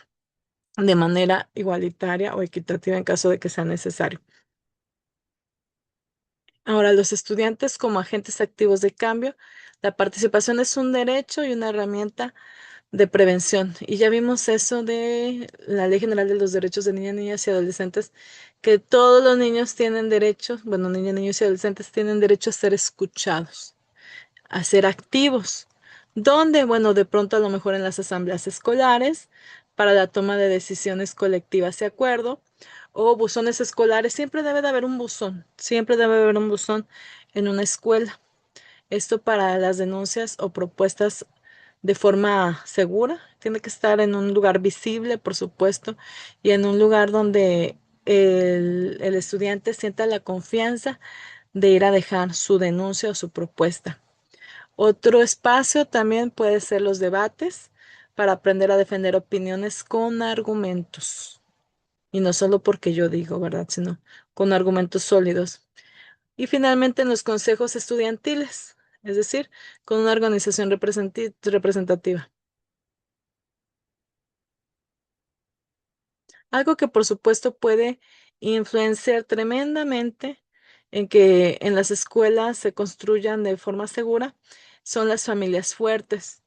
de manera igualitaria o equitativa en caso de que sea necesario. Ahora, los estudiantes como agentes activos de cambio, la participación es un derecho y una herramienta de prevención. Y ya vimos eso de la Ley General de los Derechos de Niñas, Niñas y Adolescentes, que todos los niños tienen derecho, bueno, niñas, niños y adolescentes tienen derecho a ser escuchados, a ser activos. Donde, bueno, de pronto a lo mejor en las asambleas escolares, para la toma de decisiones colectivas de acuerdo, o buzones escolares, siempre debe de haber un buzón, siempre debe haber un buzón en una escuela. Esto para las denuncias o propuestas de forma segura. Tiene que estar en un lugar visible, por supuesto, y en un lugar donde el estudiante sienta la confianza de ir a dejar su denuncia o su propuesta. Otro espacio también puede ser los debates para aprender a defender opiniones con argumentos. Y no solo porque yo digo, ¿verdad? Sino con argumentos sólidos. Y finalmente en los consejos estudiantiles, es decir, con una organización representativa. Algo que por supuesto puede influenciar tremendamente en que en las escuelas se construyan de forma segura son las familias fuertes.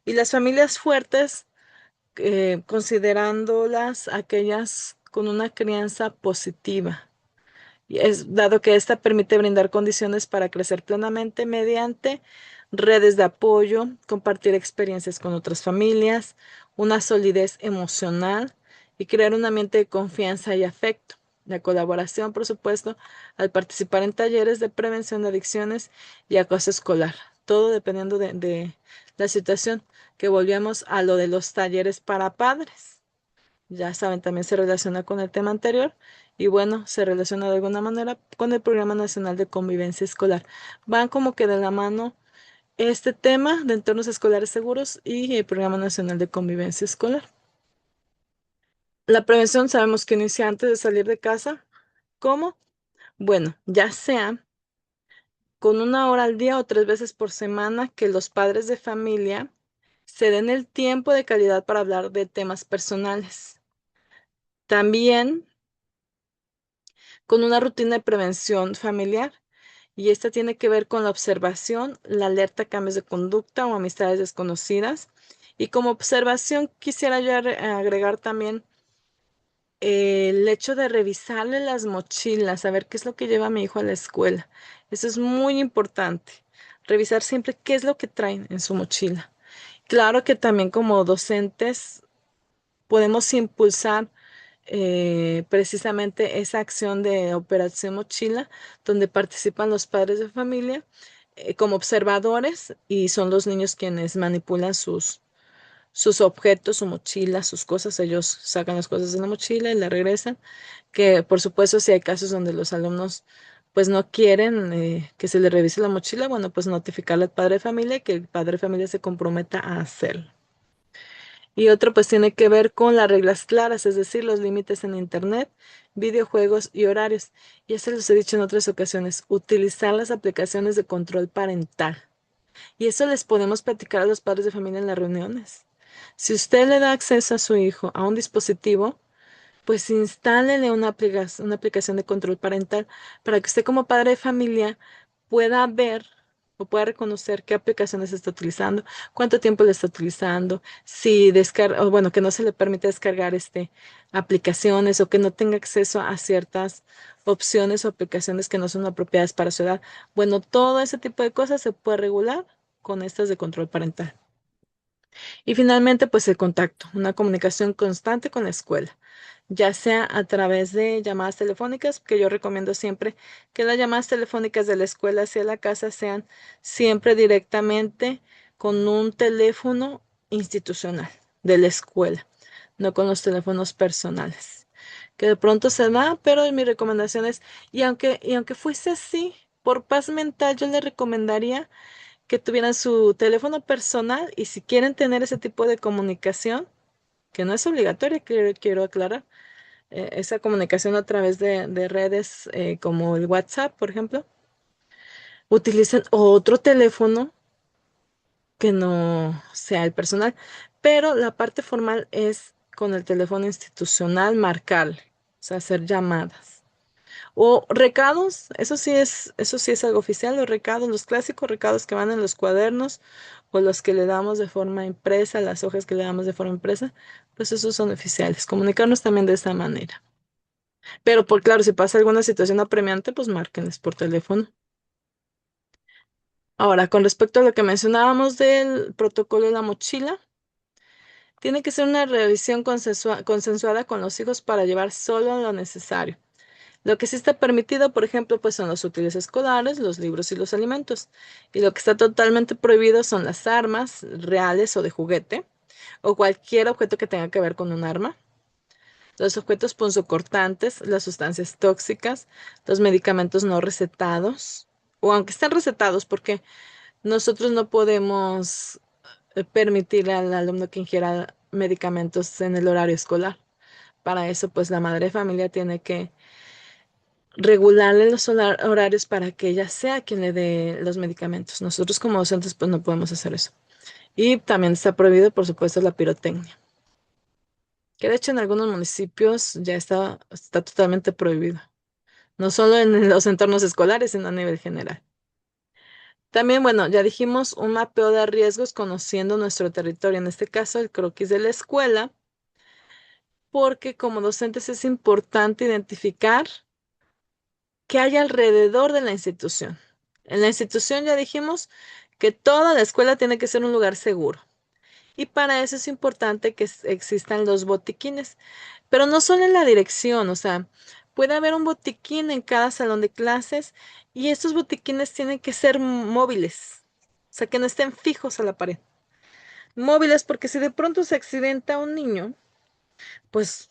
Y las familias fuertes considerándolas aquellas con una crianza positiva. Y es dado que esta permite brindar condiciones para crecer plenamente mediante redes de apoyo, compartir experiencias con otras familias, una solidez emocional y crear un ambiente de confianza y afecto. La colaboración, por supuesto, al participar en talleres de prevención de adicciones y acoso escolar. Todo dependiendo de la situación, que volvíamos a lo de los talleres para padres. Ya saben, también se relaciona con el tema anterior y bueno, se relaciona de alguna manera con el Programa Nacional de Convivencia Escolar. Van como que de la mano este tema de entornos escolares seguros y el Programa Nacional de Convivencia Escolar. La prevención sabemos que inicia antes de salir de casa. ¿Cómo? Bueno, ya sea con 1 hora al día o 3 veces por semana que los padres de familia se den el tiempo de calidad para hablar de temas personales. También con una rutina de prevención familiar. Y esta tiene que ver con la observación, la alerta a cambios de conducta o amistades desconocidas. Y como observación quisiera yo agregar también el hecho de revisarle las mochilas, saber qué es lo que lleva mi hijo a la escuela. Eso es muy importante. Revisar siempre qué es lo que traen en su mochila. Claro que también como docentes podemos impulsar precisamente esa acción de Operación Mochila, donde participan los padres de familia como observadores y son los niños quienes manipulan sus objetos, su mochila, sus cosas. Ellos sacan las cosas de la mochila y la regresan. Que por supuesto, si hay casos donde los alumnos pues no quieren que se les revise la mochila, bueno, pues notificarle al padre de familia y que el padre de familia se comprometa a hacerlo. Y otro pues tiene que ver con las reglas claras, es decir, los límites en Internet, videojuegos y horarios. Y eso los he dicho en otras ocasiones, utilizar las aplicaciones de control parental. Y eso les podemos platicar a los padres de familia en las reuniones. Si usted le da acceso a su hijo a un dispositivo, pues instálele una aplicación de control parental para que usted como padre de familia pueda ver o pueda reconocer qué aplicaciones está utilizando, cuánto tiempo le está utilizando, si descarga, o bueno, que no se le permite descargar aplicaciones o que no tenga acceso a ciertas opciones o aplicaciones que no son apropiadas para su edad. Bueno, todo ese tipo de cosas se puede regular con estas de control parental. Y finalmente, pues el contacto, una comunicación constante con la escuela, ya sea a través de llamadas telefónicas, que yo recomiendo siempre que las llamadas telefónicas de la escuela hacia la casa sean siempre directamente con un teléfono institucional de la escuela, no con los teléfonos personales. Que de pronto se da, pero mi recomendación es, y aunque fuese así, por paz mental, yo le recomendaría que tuvieran su teléfono personal y si quieren tener ese tipo de comunicación, que no es obligatoria, quiero aclarar, esa comunicación a través de redes como el WhatsApp, por ejemplo, utilicen otro teléfono que no sea el personal, pero la parte formal es con el teléfono institucional marcarle, o sea, hacer llamadas. O recados, eso sí es algo oficial, los recados, los clásicos recados que van en los cuadernos o los que le damos de forma impresa, las hojas que le damos de forma impresa, pues esos son oficiales. Comunicarnos también de esa manera. Pero por claro, si pasa alguna situación apremiante, pues márquenles por teléfono. Ahora, con respecto a lo que mencionábamos del protocolo de la mochila, tiene que ser una revisión consensuada con los hijos para llevar solo lo necesario. Lo que sí está permitido, por ejemplo, pues son los útiles escolares, los libros y los alimentos. Y lo que está totalmente prohibido son las armas reales o de juguete, o cualquier objeto que tenga que ver con un arma, los objetos punzocortantes, las sustancias tóxicas, los medicamentos no recetados, o aunque estén recetados, porque nosotros no podemos permitir al alumno que ingiera medicamentos en el horario escolar. Para eso, pues la madre de familia tiene que regularle los horarios para que ella sea quien le dé los medicamentos. Nosotros como docentes pues no podemos hacer eso. Y también está prohibido, por supuesto, la pirotecnia, que de hecho en algunos municipios ya está totalmente prohibido, no solo en los entornos escolares, sino a nivel general. También, bueno, ya dijimos un mapeo de riesgos conociendo nuestro territorio, en este caso el croquis de la escuela, porque como docentes es importante identificar qué hay alrededor de la institución. En la institución ya dijimos que toda la escuela tiene que ser un lugar seguro. Y para eso es importante que existan los botiquines, pero no solo en la dirección, o sea, puede haber un botiquín en cada salón de clases y estos botiquines tienen que ser móviles, o sea, que no estén fijos a la pared. Móviles porque si de pronto se accidenta un niño, pues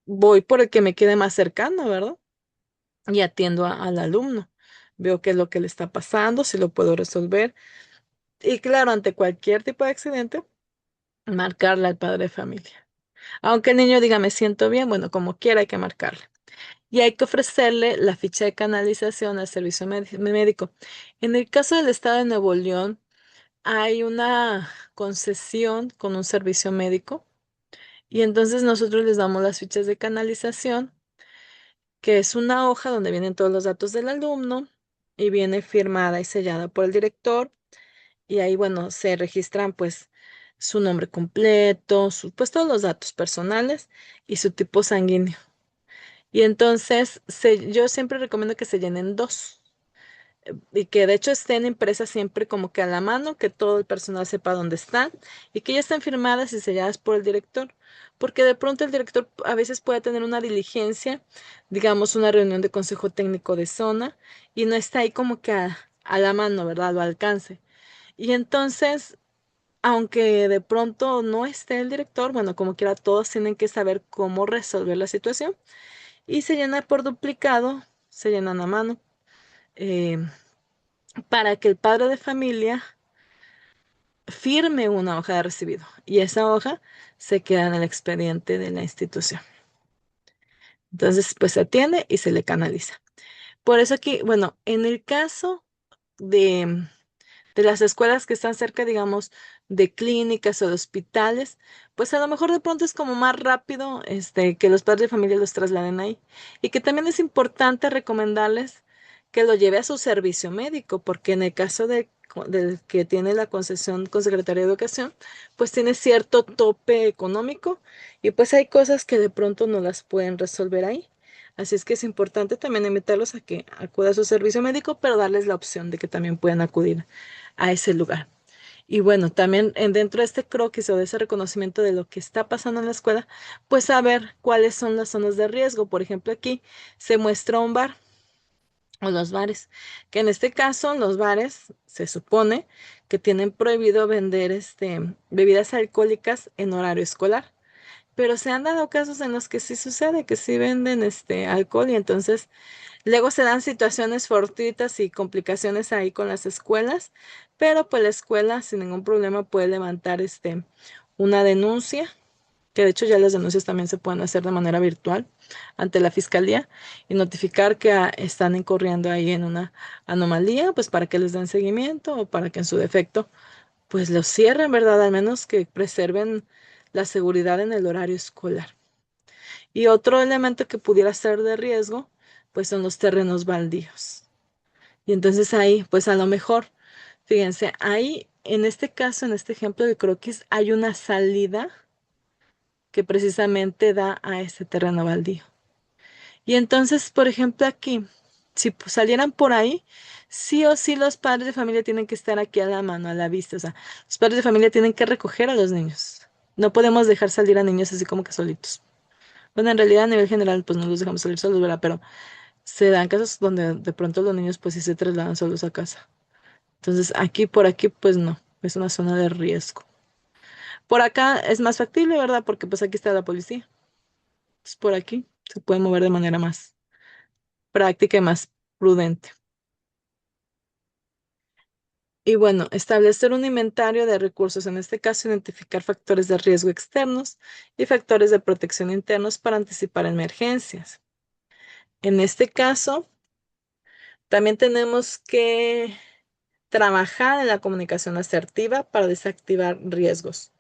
voy por el que me quede más cercano, ¿verdad? Y atiendo al alumno. Veo qué es lo que le está pasando, si lo puedo resolver. Y claro, ante cualquier tipo de accidente, marcarle al padre de familia. Aunque el niño diga me siento bien, bueno, como quiera hay que marcarle. Y hay que ofrecerle la ficha de canalización al servicio médico. En el caso del estado de Nuevo León, hay una concesión con un servicio médico y entonces nosotros les damos las fichas de canalización, que es una hoja donde vienen todos los datos del alumno y viene firmada y sellada por el director y ahí, bueno, se registran pues su nombre completo, pues todos los datos personales y su tipo sanguíneo. Y entonces yo siempre recomiendo que se llenen dos y que de hecho estén impresas siempre como que a la mano, que todo el personal sepa dónde están y que ya estén firmadas y selladas por el director, porque de pronto el director a veces puede tener una diligencia, digamos una reunión de consejo técnico de zona y no está ahí como que a la mano, ¿verdad? Al alcance. Y entonces, aunque de pronto no esté el director, bueno, como quiera, todos tienen que saber cómo resolver la situación y se llena por duplicado, se llenan a mano, eh, para que el padre de familia firme una hoja de recibido y esa hoja se queda en el expediente de la institución. Entonces, pues se atiende y se le canaliza. Por eso aquí, bueno, en el caso de las escuelas que están cerca, digamos, de clínicas o de hospitales, pues a lo mejor de pronto es como más rápido, que los padres de familia los trasladen ahí. Y que también es importante recomendarles que lo lleve a su servicio médico, porque en el caso del que tiene la concesión con Secretaría de Educación, pues tiene cierto tope económico y pues hay cosas que de pronto no las pueden resolver ahí. Así es que es importante también invitarlos a que acuda a su servicio médico, pero darles la opción de que también puedan acudir a ese lugar. Y bueno, también dentro de este croquis o de ese reconocimiento de lo que está pasando en la escuela, pues saber cuáles son las zonas de riesgo. Por ejemplo, aquí se muestra un bar o los bares, que en este caso los bares se supone que tienen prohibido vender bebidas alcohólicas en horario escolar. Pero se han dado casos en los que sí sucede, que sí venden alcohol y entonces luego se dan situaciones fortuitas y complicaciones ahí con las escuelas, pero pues la escuela sin ningún problema puede levantar una denuncia, que de hecho ya las denuncias también se pueden hacer de manera virtual ante la fiscalía y notificar que están incurriendo ahí en una anomalía, pues para que les den seguimiento o para que en su defecto pues los cierren, ¿verdad? Al menos que preserven la seguridad en el horario escolar. Y otro elemento que pudiera ser de riesgo, pues son los terrenos baldíos. Y entonces ahí, pues a lo mejor, fíjense, ahí en este caso, en este ejemplo de croquis, hay una salida que precisamente da a ese terreno baldío. Y entonces, por ejemplo, aquí, si salieran por ahí, sí o sí los padres de familia tienen que estar aquí a la mano, a la vista. O sea, los padres de familia tienen que recoger a los niños. No podemos dejar salir a niños así como que solitos. Bueno, en realidad a nivel general, pues no los dejamos salir solos, ¿verdad? Pero se dan casos donde de pronto los niños pues sí se trasladan solos a casa. Entonces, aquí por aquí, pues no, es una zona de riesgo. Por acá es más factible, ¿verdad? Porque pues aquí está la policía. Entonces, por aquí se puede mover de manera más práctica y más prudente. Y bueno, establecer un inventario de recursos, en este caso identificar factores de riesgo externos y factores de protección internos para anticipar emergencias. En este caso, también tenemos que trabajar en la comunicación asertiva para desactivar riesgos.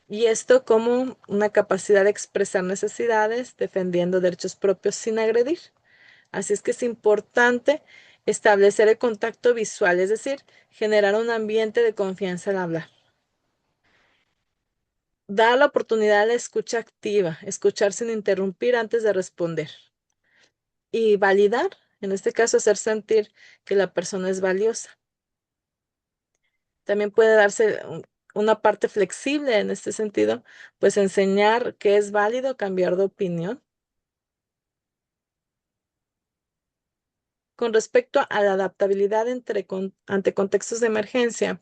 Y esto como una capacidad de expresar necesidades, defendiendo derechos propios sin agredir. Así es que es importante Establecer el contacto visual, es decir, generar un ambiente de confianza al hablar. Dar la oportunidad a la escucha activa, escuchar sin interrumpir antes de responder. Y validar, en este caso, hacer sentir que la persona es valiosa. También puede darse una parte flexible en este sentido, pues enseñar que es válido cambiar de opinión. Con respecto a la adaptabilidad ante contextos de emergencia,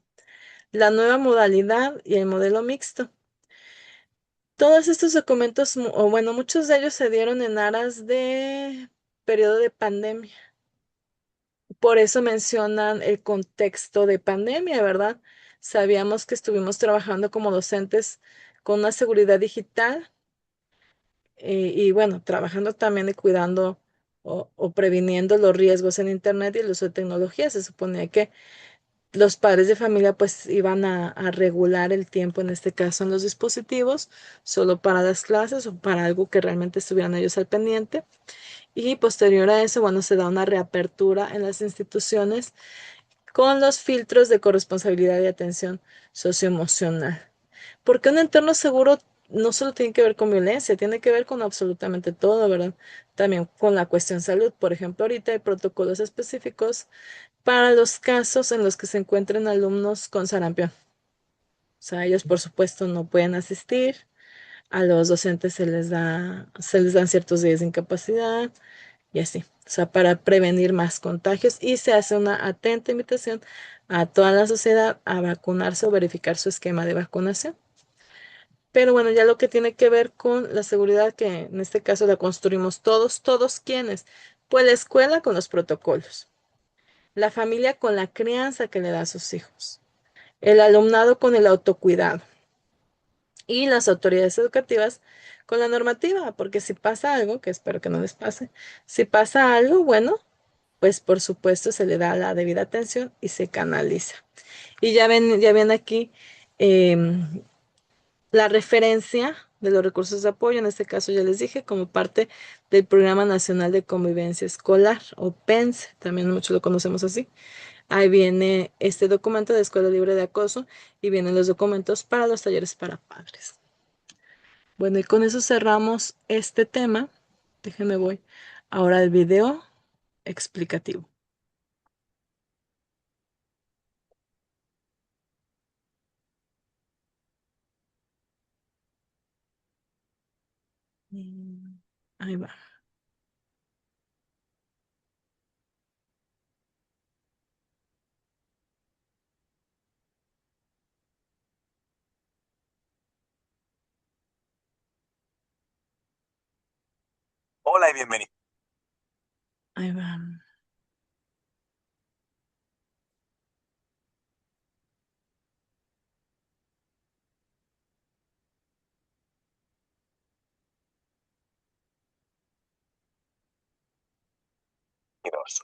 la nueva modalidad y el modelo mixto. Todos estos documentos, o bueno, muchos de ellos se dieron en aras de periodo de pandemia. Por eso mencionan el contexto de pandemia, ¿verdad? Sabíamos que estuvimos trabajando como docentes con una seguridad digital y bueno, trabajando también y cuidando o previniendo los riesgos en Internet y el uso de tecnología. Se suponía que los padres de familia pues iban a regular el tiempo, en este caso en los dispositivos, solo para las clases o para algo que realmente estuvieran ellos al pendiente. Y posterior a eso, bueno, se da una reapertura en las instituciones con los filtros de corresponsabilidad y atención socioemocional. Porque un entorno seguro no solo tiene que ver con violencia, tiene que ver con absolutamente todo, ¿verdad? También con la cuestión salud. Por ejemplo, ahorita hay protocolos específicos para los casos en los que se encuentren alumnos con sarampión. O sea, ellos por supuesto no pueden asistir, a los docentes se les dan ciertos días de incapacidad y así. O sea, para prevenir más contagios y se hace una atenta invitación a toda la sociedad a vacunarse o verificar su esquema de vacunación. Pero bueno, ya lo que tiene que ver con la seguridad, que en este caso la construimos todos quienes, pues la escuela con los protocolos, la familia con la crianza que le da a sus hijos, el alumnado con el autocuidado y las autoridades educativas con la normativa, porque si pasa algo, que espero que no les pase, si pasa algo, bueno, pues por supuesto se le da la debida atención y se canaliza. Y ya ven aquí em, la referencia de los recursos de apoyo, en este caso ya les dije, como parte del Programa Nacional de Convivencia Escolar, o PENS, también muchos lo conocemos así. Ahí viene este documento de Escuela Libre de Acoso y vienen los documentos para los talleres para padres. Bueno, y con eso cerramos este tema. Déjenme voy ahora al video explicativo. Ahí va. Hola y bienvenido. Ahí va.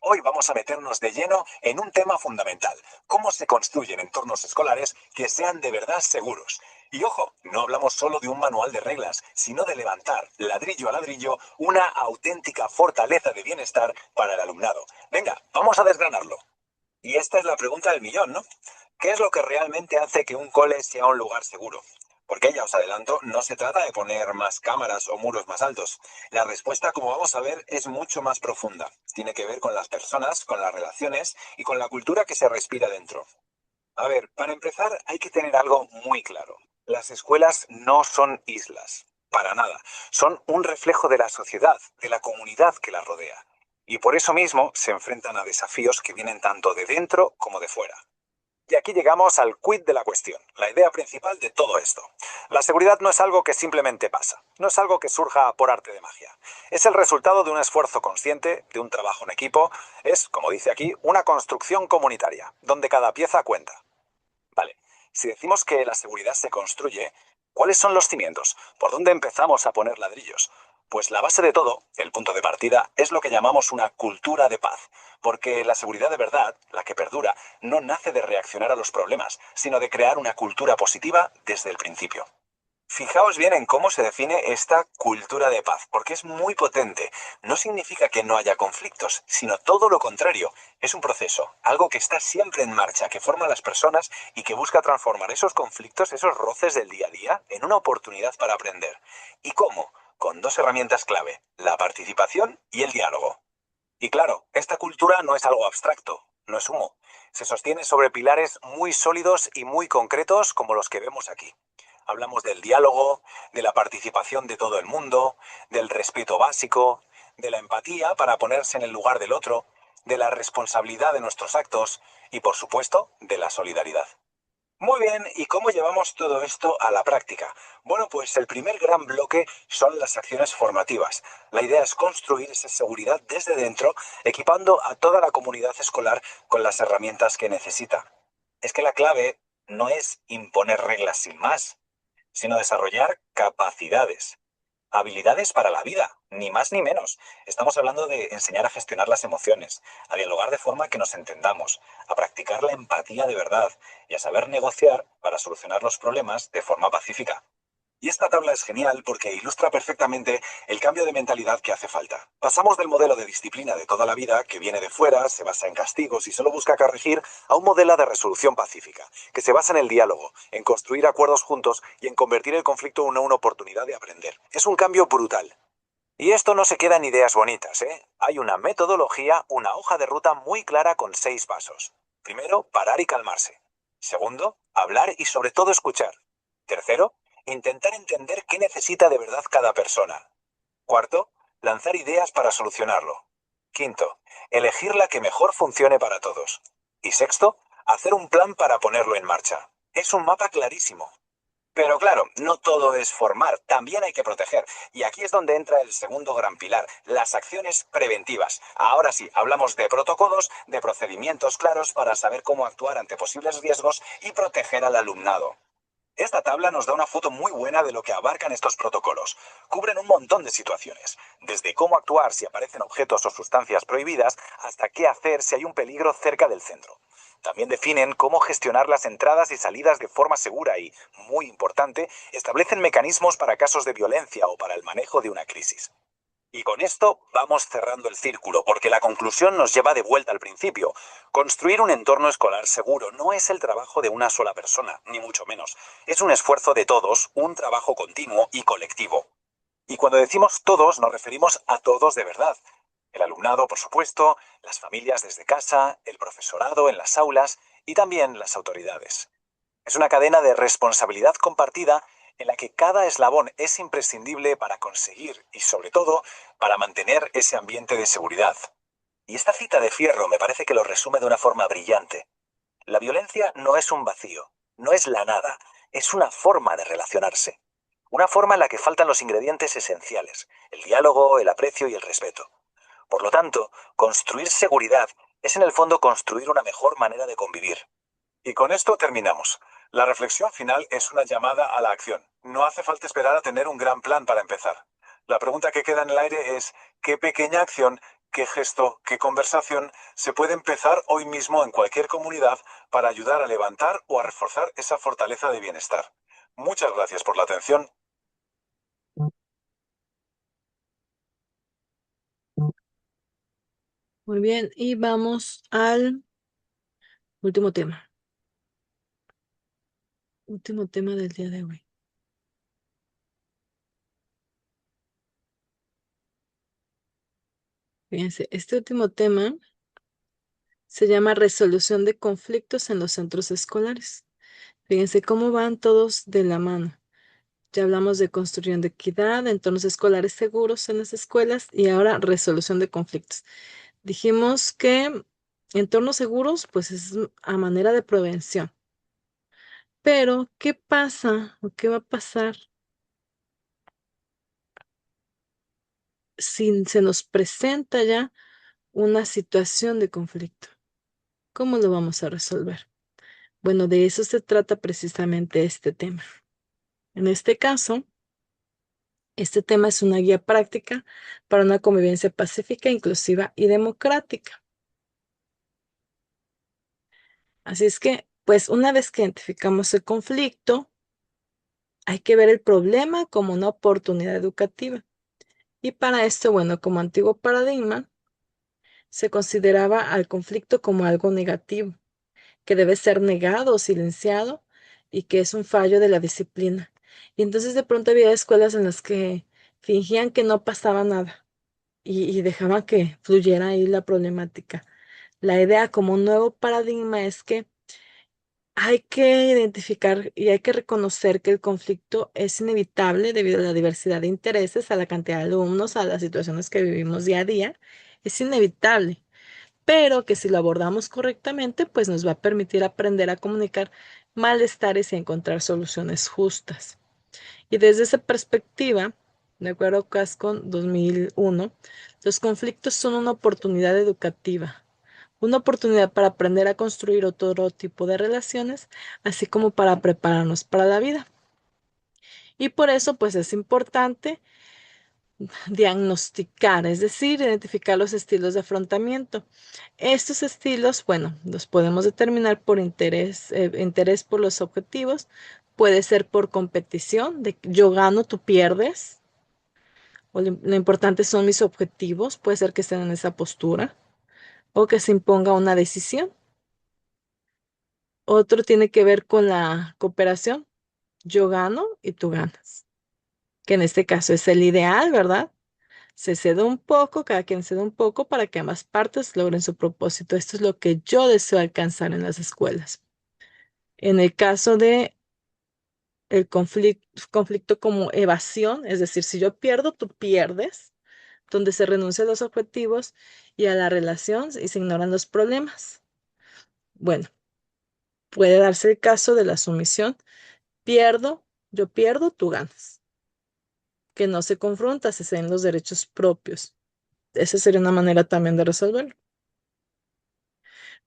Hoy vamos a meternos de lleno en un tema fundamental: cómo se construyen entornos escolares que sean de verdad seguros. Y ojo, no hablamos solo de un manual de reglas, sino de levantar, ladrillo a ladrillo, una auténtica fortaleza de bienestar para el alumnado. Venga, vamos a desgranarlo. Y esta es la pregunta del millón, ¿no? ¿Qué es lo que realmente hace que un cole sea un lugar seguro? Porque ya os adelanto, no se trata de poner más cámaras o muros más altos. La respuesta, como vamos a ver, es mucho más profunda. Tiene que ver con las personas, con las relaciones y con la cultura que se respira dentro. A ver, para empezar hay que tener algo muy claro. Las escuelas no son islas, para nada. Son un reflejo de la sociedad, de la comunidad que las rodea. Y por eso mismo se enfrentan a desafíos que vienen tanto de dentro como de fuera. Y aquí llegamos al quid de la cuestión, la idea principal de todo esto. La seguridad no es algo que simplemente pasa, no es algo que surja por arte de magia. Es el resultado de un esfuerzo consciente, de un trabajo en equipo, es, como dice aquí, una construcción comunitaria, donde cada pieza cuenta. Vale, si decimos que la seguridad se construye, ¿cuáles son los cimientos? ¿Por dónde empezamos a poner ladrillos? Pues la base de todo, el punto de partida, es lo que llamamos una cultura de paz, porque la seguridad de verdad, la que perdura, no nace de reaccionar a los problemas, sino de crear una cultura positiva desde el principio. Fijaos bien en cómo se define esta cultura de paz, porque es muy potente. No significa que no haya conflictos, sino todo lo contrario. Es un proceso, algo que está siempre en marcha, que forma a las personas y que busca transformar esos conflictos, esos roces del día a día, en una oportunidad para aprender. ¿Y cómo? Con dos herramientas clave, la participación y el diálogo. Y claro, esta cultura no es algo abstracto, no es humo. Se sostiene sobre pilares muy sólidos y muy concretos como los que vemos aquí. Hablamos del diálogo, de la participación de todo el mundo, del respeto básico, de la empatía para ponerse en el lugar del otro, de la responsabilidad de nuestros actos y, por supuesto, de la solidaridad. Muy bien, ¿y cómo llevamos todo esto a la práctica? Bueno, pues el primer gran bloque son las acciones formativas. La idea es construir esa seguridad desde dentro, equipando a toda la comunidad escolar con las herramientas que necesita. Es que la clave no es imponer reglas sin más, sino desarrollar capacidades. Habilidades para la vida, ni más ni menos. Estamos hablando de enseñar a gestionar las emociones, a dialogar de forma que nos entendamos, a practicar la empatía de verdad y a saber negociar para solucionar los problemas de forma pacífica. Y esta tabla es genial porque ilustra perfectamente el cambio de mentalidad que hace falta. Pasamos del modelo de disciplina de toda la vida, que viene de fuera, se basa en castigos y solo busca corregir, a un modelo de resolución pacífica, que se basa en el diálogo, en construir acuerdos juntos y en convertir el conflicto en una oportunidad de aprender. Es un cambio brutal. Y esto no se queda en ideas bonitas, ¿eh? Hay una metodología, una hoja de ruta muy clara con 6 pasos. Primero, parar y calmarse. Segundo, hablar y sobre todo escuchar. Tercero, intentar entender qué necesita de verdad cada persona. Cuarto, lanzar ideas para solucionarlo. Quinto, elegir la que mejor funcione para todos. Y sexto, hacer un plan para ponerlo en marcha. Es un mapa clarísimo. Pero claro, no todo es formar, también hay que proteger. Y aquí es donde entra el segundo gran pilar, las acciones preventivas. Ahora sí, hablamos de protocolos, de procedimientos claros para saber cómo actuar ante posibles riesgos y proteger al alumnado. Esta tabla nos da una foto muy buena de lo que abarcan estos protocolos. Cubren un montón de situaciones, desde cómo actuar si aparecen objetos o sustancias prohibidas hasta qué hacer si hay un peligro cerca del centro. También definen cómo gestionar las entradas y salidas de forma segura y, muy importante, establecen mecanismos para casos de violencia o para el manejo de una crisis. Y con esto vamos cerrando el círculo, porque la conclusión nos lleva de vuelta al principio. Construir un entorno escolar seguro no es el trabajo de una sola persona, ni mucho menos. Es un esfuerzo de todos, un trabajo continuo y colectivo. Y cuando decimos todos, nos referimos a todos de verdad. El alumnado, por supuesto, las familias desde casa, el profesorado en las aulas y también las autoridades. Es una cadena de responsabilidad compartida en la que cada eslabón es imprescindible para conseguir y, sobre todo, para mantener ese ambiente de seguridad. Y esta cita de Fierro me parece que lo resume de una forma brillante. La violencia no es un vacío, no es la nada, es una forma de relacionarse. Una forma en la que faltan los ingredientes esenciales, el diálogo, el aprecio y el respeto. Por lo tanto, construir seguridad es en el fondo construir una mejor manera de convivir. Y con esto terminamos. La reflexión final es una llamada a la acción. No hace falta esperar a tener un gran plan para empezar. La pregunta que queda en el aire es, ¿qué pequeña acción, qué gesto, qué conversación se puede empezar hoy mismo en cualquier comunidad para ayudar a levantar o a reforzar esa fortaleza de bienestar? Muchas gracias por la atención. Muy bien, y vamos al último tema. Último tema del día de hoy. Fíjense, este último tema se llama resolución de conflictos en los centros escolares. Fíjense cómo van todos de la mano. Ya hablamos de construyendo equidad, entornos escolares seguros en las escuelas y ahora resolución de conflictos. Dijimos que entornos seguros, pues es a manera de prevención. Pero, ¿qué pasa o qué va a pasar si se nos presenta ya una situación de conflicto? ¿Cómo lo vamos a resolver? Bueno, de eso se trata precisamente este tema. En este caso, este tema es una guía práctica para una convivencia pacífica, inclusiva y democrática. Así es que, pues una vez que identificamos el conflicto, Hay que ver el problema como una oportunidad educativa. Y para esto, bueno, como antiguo paradigma, se consideraba al conflicto como algo negativo, que debe ser negado o silenciado y que es un fallo de la disciplina. Y entonces de pronto había escuelas en las que fingían que no pasaba nada y dejaban que fluyera ahí la problemática. La idea como un nuevo paradigma es que hay que identificar y hay que reconocer que el conflicto es inevitable debido a la diversidad de intereses, a la cantidad de alumnos, a las situaciones que vivimos día a día. Es inevitable, pero que si lo abordamos correctamente, pues nos va a permitir aprender a comunicar malestares y a encontrar soluciones justas. Y desde esa perspectiva, de acuerdo a Cascon 2001, los conflictos son una oportunidad educativa, una oportunidad para aprender a construir otro tipo de relaciones, así como para prepararnos para la vida. Y por eso, pues es importante diagnosticar, es decir, identificar los estilos de afrontamiento. Estos estilos, bueno, los podemos determinar por interés por los objetivos, puede ser por competición, de yo gano, tú pierdes, o lo importante son mis objetivos, puede ser que estén en esa postura, o que se imponga una decisión. Otro tiene que ver con la cooperación, yo gano y tú ganas, que en este caso es el ideal, ¿verdad? Se cede un poco, cada quien cede un poco para que ambas partes logren su propósito. Esto es lo que yo deseo alcanzar en las escuelas. En el caso de el conflicto como evasión, es decir, si yo pierdo, tú pierdes, donde se renuncia a los objetivos y a la relación y se ignoran los problemas. Bueno, puede darse el caso de la sumisión, pierdo, yo pierdo, tú ganas, que no se confronta, se ceden los derechos propios. Esa sería una manera también de resolverlo.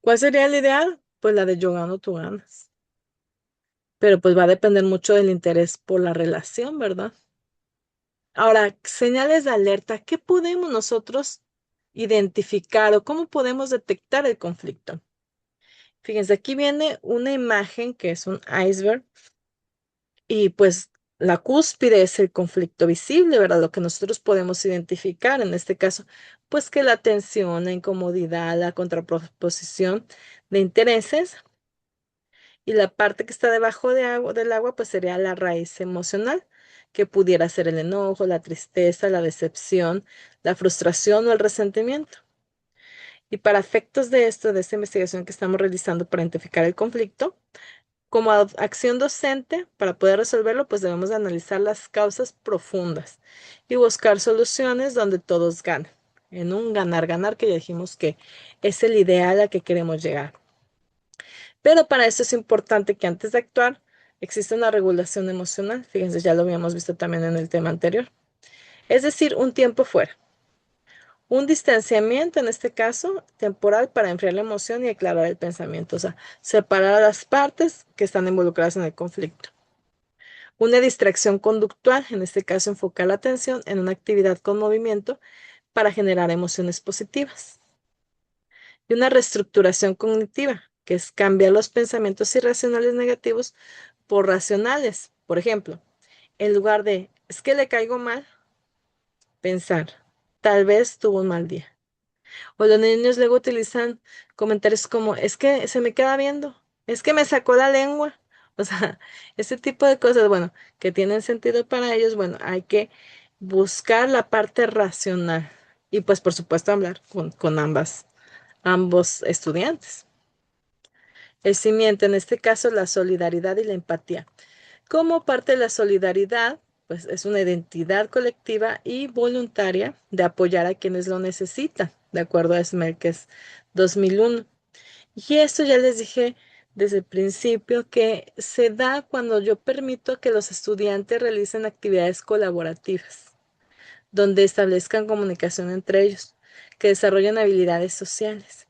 ¿Cuál sería el ideal? Pues la de yo gano, tú ganas. Pero pues va a depender mucho del interés por la relación, ¿verdad? Ahora, señales de alerta, ¿qué podemos nosotros identificar o cómo podemos detectar el conflicto? Fíjense, aquí viene una imagen que es un iceberg y pues la cúspide es el conflicto visible, ¿verdad? Lo que nosotros podemos identificar en este caso, pues que la tensión, la incomodidad, la contraposición de intereses. Y la parte que está debajo del agua, pues sería la raíz emocional, que pudiera ser el enojo, la tristeza, la decepción, la frustración o el resentimiento. Y para efectos de esto, de esta investigación que estamos realizando para identificar el conflicto, como acción docente, para poder resolverlo, pues debemos de analizar las causas profundas y buscar soluciones donde todos ganan, en un ganar-ganar que ya dijimos que es el ideal a que queremos llegar. Pero para eso es importante que antes de actuar exista una regulación emocional. Fíjense, ya lo habíamos visto también en el tema anterior. Es decir, un tiempo fuera. Un distanciamiento, en este caso, temporal para enfriar la emoción y aclarar el pensamiento. O sea, separar a las partes que están involucradas en el conflicto. Una distracción conductual, en este caso, enfocar la atención en una actividad con movimiento para generar emociones positivas. Y una reestructuración cognitiva, que es cambiar los pensamientos irracionales negativos por racionales. Por ejemplo, en lugar de es que le caigo mal, pensar, tal vez tuvo un mal día. O los niños luego utilizan comentarios como es que se me queda viendo, es que me sacó la lengua. O sea, ese tipo de cosas, bueno, que tienen sentido para ellos, bueno, hay que buscar la parte racional y pues por supuesto hablar con ambos estudiantes. El cimiento, en este caso, la solidaridad y la empatía. Como parte de la solidaridad, pues es una identidad colectiva y voluntaria de apoyar a quienes lo necesitan, de acuerdo a Smerkes 2001. Y esto ya les dije desde el principio que se da cuando yo permito que los estudiantes realicen actividades colaborativas, donde establezcan comunicación entre ellos, que desarrollen habilidades sociales.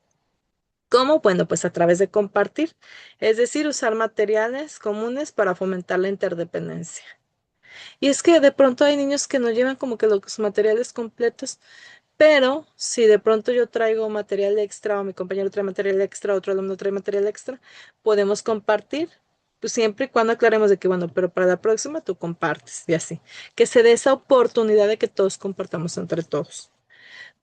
¿Cómo? Bueno, pues a través de compartir, es decir, usar materiales comunes para fomentar la interdependencia. Y es que de pronto hay niños que no llevan como que los materiales completos, pero si de pronto yo traigo material extra o mi compañero trae material extra, otro alumno trae material extra, podemos compartir Pues siempre y cuando aclaremos de que, bueno, pero para la próxima tú compartes y así. Que se dé esa oportunidad de que todos compartamos entre todos.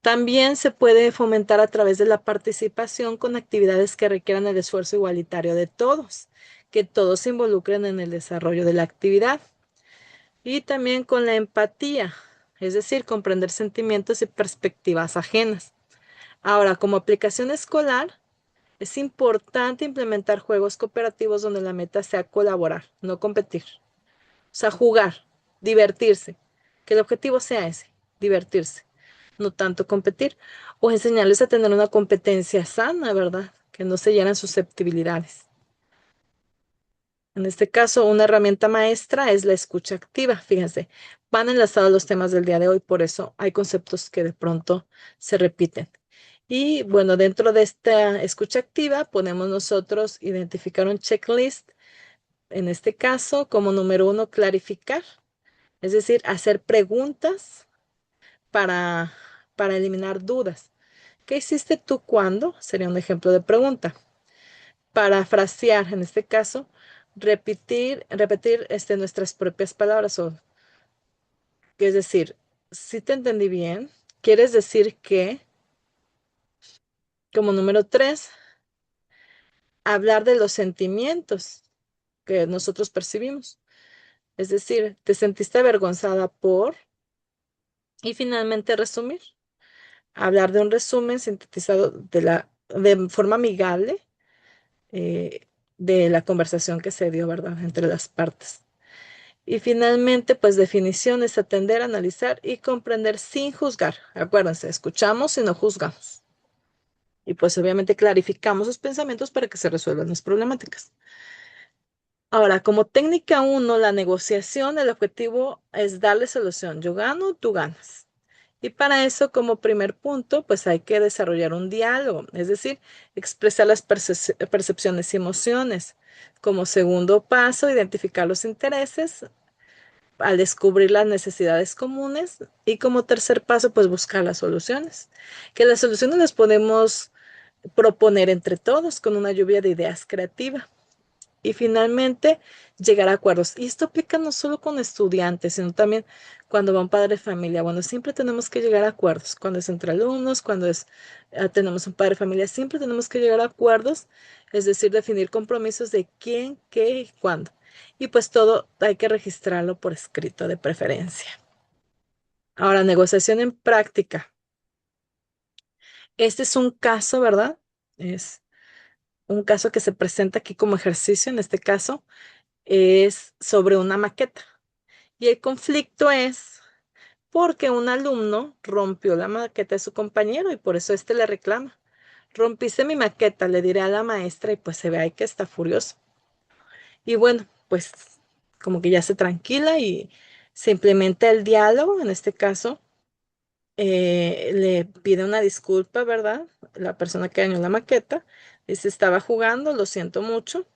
También se puede fomentar a través de la participación con actividades que requieran el esfuerzo igualitario de todos, que todos se involucren en el desarrollo de la actividad. Y también con la empatía, es decir, comprender sentimientos y perspectivas ajenas. Ahora, como aplicación escolar, es importante implementar juegos cooperativos donde la meta sea colaborar, no competir. O sea, jugar, divertirse, que el objetivo sea ese, divertirse, no tanto competir, o enseñarles a tener una competencia sana, ¿verdad? Que no se llenen susceptibilidades. En este caso, una herramienta maestra es la escucha activa. Fíjense, van enlazados los temas del día de hoy, por eso hay conceptos que de pronto se repiten. Y bueno, dentro de esta escucha activa podemos nosotros identificar un checklist. En este caso, como número uno, clarificar, es decir, hacer preguntas para, para eliminar dudas. ¿Qué hiciste tú cuando? Sería un ejemplo de pregunta. Parafrasear, en este caso, repetir nuestras propias palabras, o que es decir, si te entendí bien, quieres decir que, como número tres, hablar de los sentimientos que nosotros percibimos. Es decir, te sentiste avergonzada por, y finalmente resumir, hablar de un resumen sintetizado de forma amigable de la conversación que se dio, ¿verdad?, entre las partes. Y finalmente, pues definición es atender, analizar y comprender sin juzgar. Acuérdense, escuchamos y no juzgamos. Y pues obviamente clarificamos los pensamientos para que se resuelvan las problemáticas. Ahora, como técnica uno, la negociación, el objetivo es darle solución. Yo gano, tú ganas. Y para eso, como primer punto, pues hay que desarrollar un diálogo, es decir, expresar las percepciones y emociones. Como segundo paso, identificar los intereses al descubrir las necesidades comunes. Y como tercer paso, pues buscar las soluciones. Que las soluciones las podemos proponer entre todos con una lluvia de ideas creativa. Y finalmente, llegar a acuerdos. Y esto aplica no solo con estudiantes, sino también cuando va un padre de familia. Bueno, siempre tenemos que llegar a acuerdos. Cuando es entre alumnos, cuando tenemos un padre de familia, siempre tenemos que llegar a acuerdos, es decir, definir compromisos de quién, qué y cuándo. Y pues todo hay que registrarlo por escrito de preferencia. Ahora, negociación en práctica. Este es un caso, ¿verdad? Es un caso que se presenta aquí como ejercicio. En este caso es sobre una maqueta. Y el conflicto es porque un alumno rompió la maqueta de su compañero y por eso este le reclama. Rompiste mi maqueta, le diré a la maestra, y pues se ve ahí que está furioso. Y bueno, pues como que ya se tranquila y se implementa el diálogo. En este caso, le pide una disculpa, ¿verdad? La persona que dañó la maqueta dice: estaba jugando, lo siento mucho.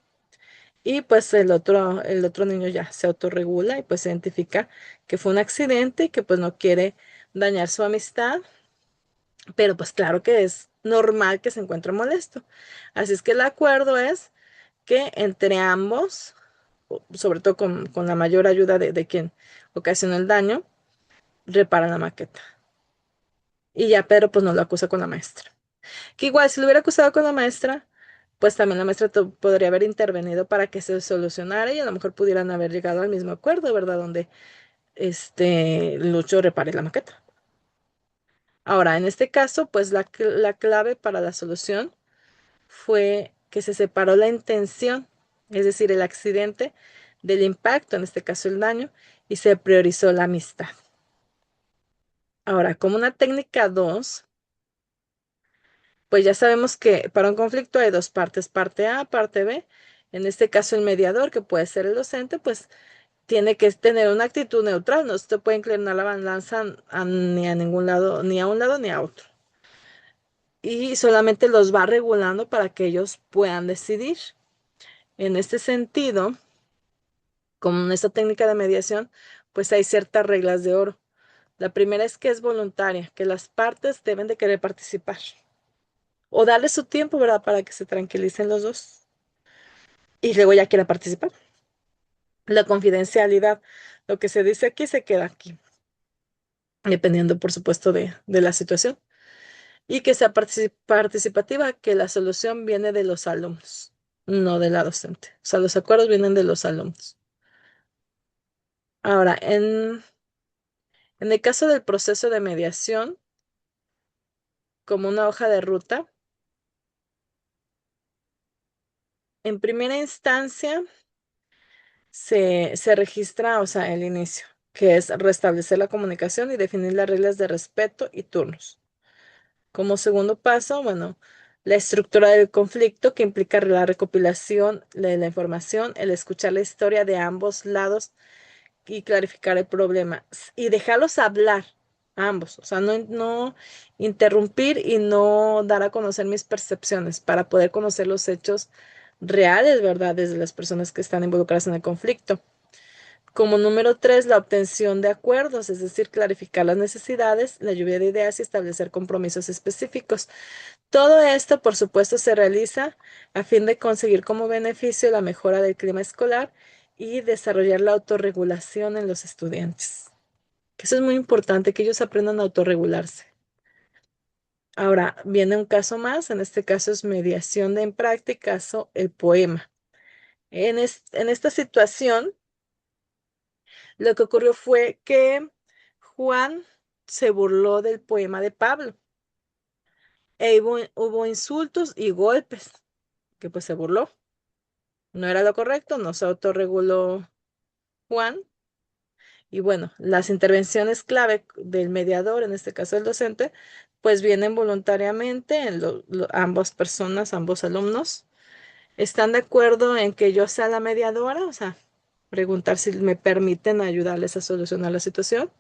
Y pues el otro niño ya se autorregula y pues se identifica que fue un accidente y que pues no quiere dañar su amistad, pero pues claro que es normal que se encuentre molesto. Así es que el acuerdo es que entre ambos, sobre todo con la mayor ayuda de quien ocasionó el daño, reparan la maqueta. Y ya Pedro pues no lo acusa con la maestra. Que igual si lo hubiera acusado con la maestra, pues también la maestra podría haber intervenido para que se solucionara y a lo mejor pudieran haber llegado al mismo acuerdo, ¿verdad? Donde Lucho repare la maqueta. Ahora, en este caso, pues la clave para la solución fue que se separó la intención, es decir, el accidente del impacto, en este caso el daño, y se priorizó la amistad. Ahora, como una técnica 2, pues ya sabemos que para un conflicto hay dos partes, parte A, parte B. En este caso, el mediador, que puede ser el docente, pues tiene que tener una actitud neutral, no se puede inclinar la balanza ni a ningún lado, ni a un lado ni a otro. Y solamente los va regulando para que ellos puedan decidir. En este sentido, como en esta técnica de mediación, pues hay ciertas reglas de oro. La primera es que es voluntaria, que las partes deben de querer participar o darle su tiempo, ¿verdad? Para que se tranquilicen los dos. y luego ya quiera participar. La confidencialidad, lo que se dice aquí se queda aquí, dependiendo, por supuesto, de la situación. Y que sea participativa, que la solución viene de los alumnos, no de la docente. O sea, los acuerdos vienen de los alumnos. Ahora, en el caso del proceso de mediación, como una hoja de ruta, en primera instancia se registra, o sea, el inicio, que es restablecer la comunicación y definir las reglas de respeto y turnos. Como segundo paso, bueno, la estructura del conflicto que implica la recopilación de la información, el escuchar la historia de ambos lados y clarificar el problema y dejarlos hablar a ambos, o sea, no interrumpir y no dar a conocer mis percepciones para poder conocer los hechos reales, ¿verdad? Desde las personas que están involucradas en el conflicto. Como número tres, la obtención de acuerdos, es decir, clarificar las necesidades, la lluvia de ideas y establecer compromisos específicos. Todo esto, por supuesto, se realiza a fin de conseguir como beneficio la mejora del clima escolar y desarrollar la autorregulación en los estudiantes. Que eso es muy importante, que ellos aprendan a autorregularse. Ahora, viene un caso más, en este caso es mediación de en práctica, caso el poema. En esta situación, lo que ocurrió fue que Juan se burló del poema de Pablo e hubo insultos y golpes, que pues se burló. No era lo correcto, no se autorreguló Juan. Y bueno, las intervenciones clave del mediador, en este caso el docente, pues vienen voluntariamente en ambas personas, ambos alumnos. ¿Están de acuerdo en que yo sea la mediadora? O sea, preguntar si me permiten ayudarles a solucionar la situación.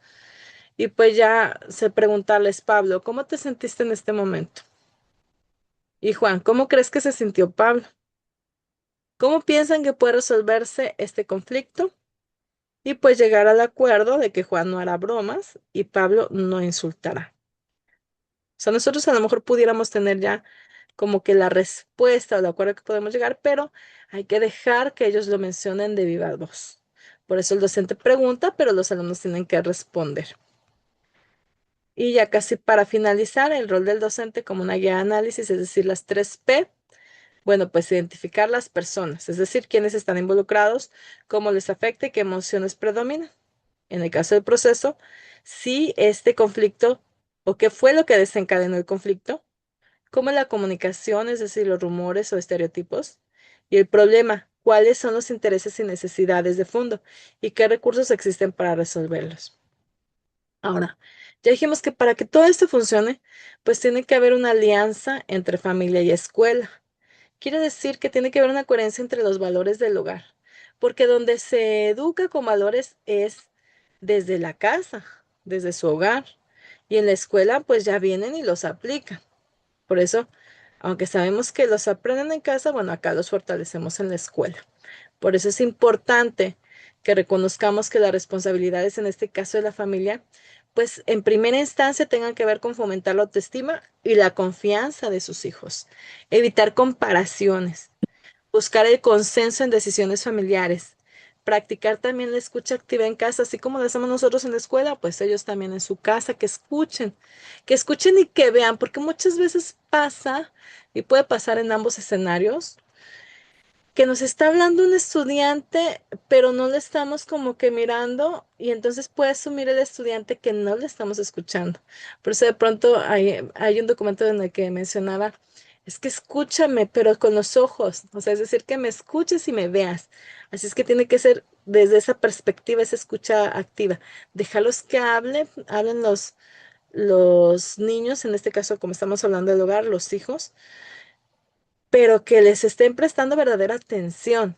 Y pues ya se preguntarles, Pablo, ¿cómo te sentiste en este momento? Y Juan, ¿cómo crees que se sintió Pablo? ¿Cómo piensan que puede resolverse este conflicto? Y pues llegar al acuerdo de que Juan no hará bromas y Pablo no insultará. O sea, nosotros a lo mejor pudiéramos tener ya como que la respuesta o el acuerdo que podemos llegar, pero hay que dejar que ellos lo mencionen de viva voz. Por eso el docente pregunta, pero los alumnos tienen que responder. Y ya casi para finalizar, el rol del docente como una guía de análisis, es decir, las tres P. Bueno, pues identificar las personas, es decir, quiénes están involucrados, cómo les afecta y qué emociones predominan. En el caso del proceso, si este conflicto o qué fue lo que desencadenó el conflicto, cómo la comunicación, es decir, los rumores o estereotipos, y el problema, cuáles son los intereses y necesidades de fondo y qué recursos existen para resolverlos. Ahora, ya dijimos que para que todo esto funcione, pues tiene que haber una alianza entre familia y escuela. Quiere decir que tiene que haber una coherencia entre los valores del hogar, porque donde se educa con valores es desde la casa, desde su hogar, y en la escuela pues ya vienen y los aplican. Por eso, aunque sabemos que los aprenden en casa, bueno, acá los fortalecemos en la escuela. Por eso es importante que reconozcamos que las responsabilidades, en este caso de la familia, pues en primera instancia tengan que ver con fomentar la autoestima y la confianza de sus hijos, evitar comparaciones, buscar el consenso en decisiones familiares, practicar también la escucha activa en casa, así como lo hacemos nosotros en la escuela, pues ellos también en su casa, que escuchen y que vean, porque muchas veces pasa, y puede pasar en ambos escenarios, que nos está hablando un estudiante, pero no le estamos como que mirando y entonces puede asumir el estudiante que no le estamos escuchando. Por eso de pronto hay un documento en el que mencionaba, es que escúchame, pero con los ojos, o sea, es decir, que me escuches y me veas. Así es que tiene que ser desde esa perspectiva, esa escucha activa. Déjalos que hablen los niños, en este caso, como estamos hablando del hogar, los hijos, pero que les estén prestando verdadera atención.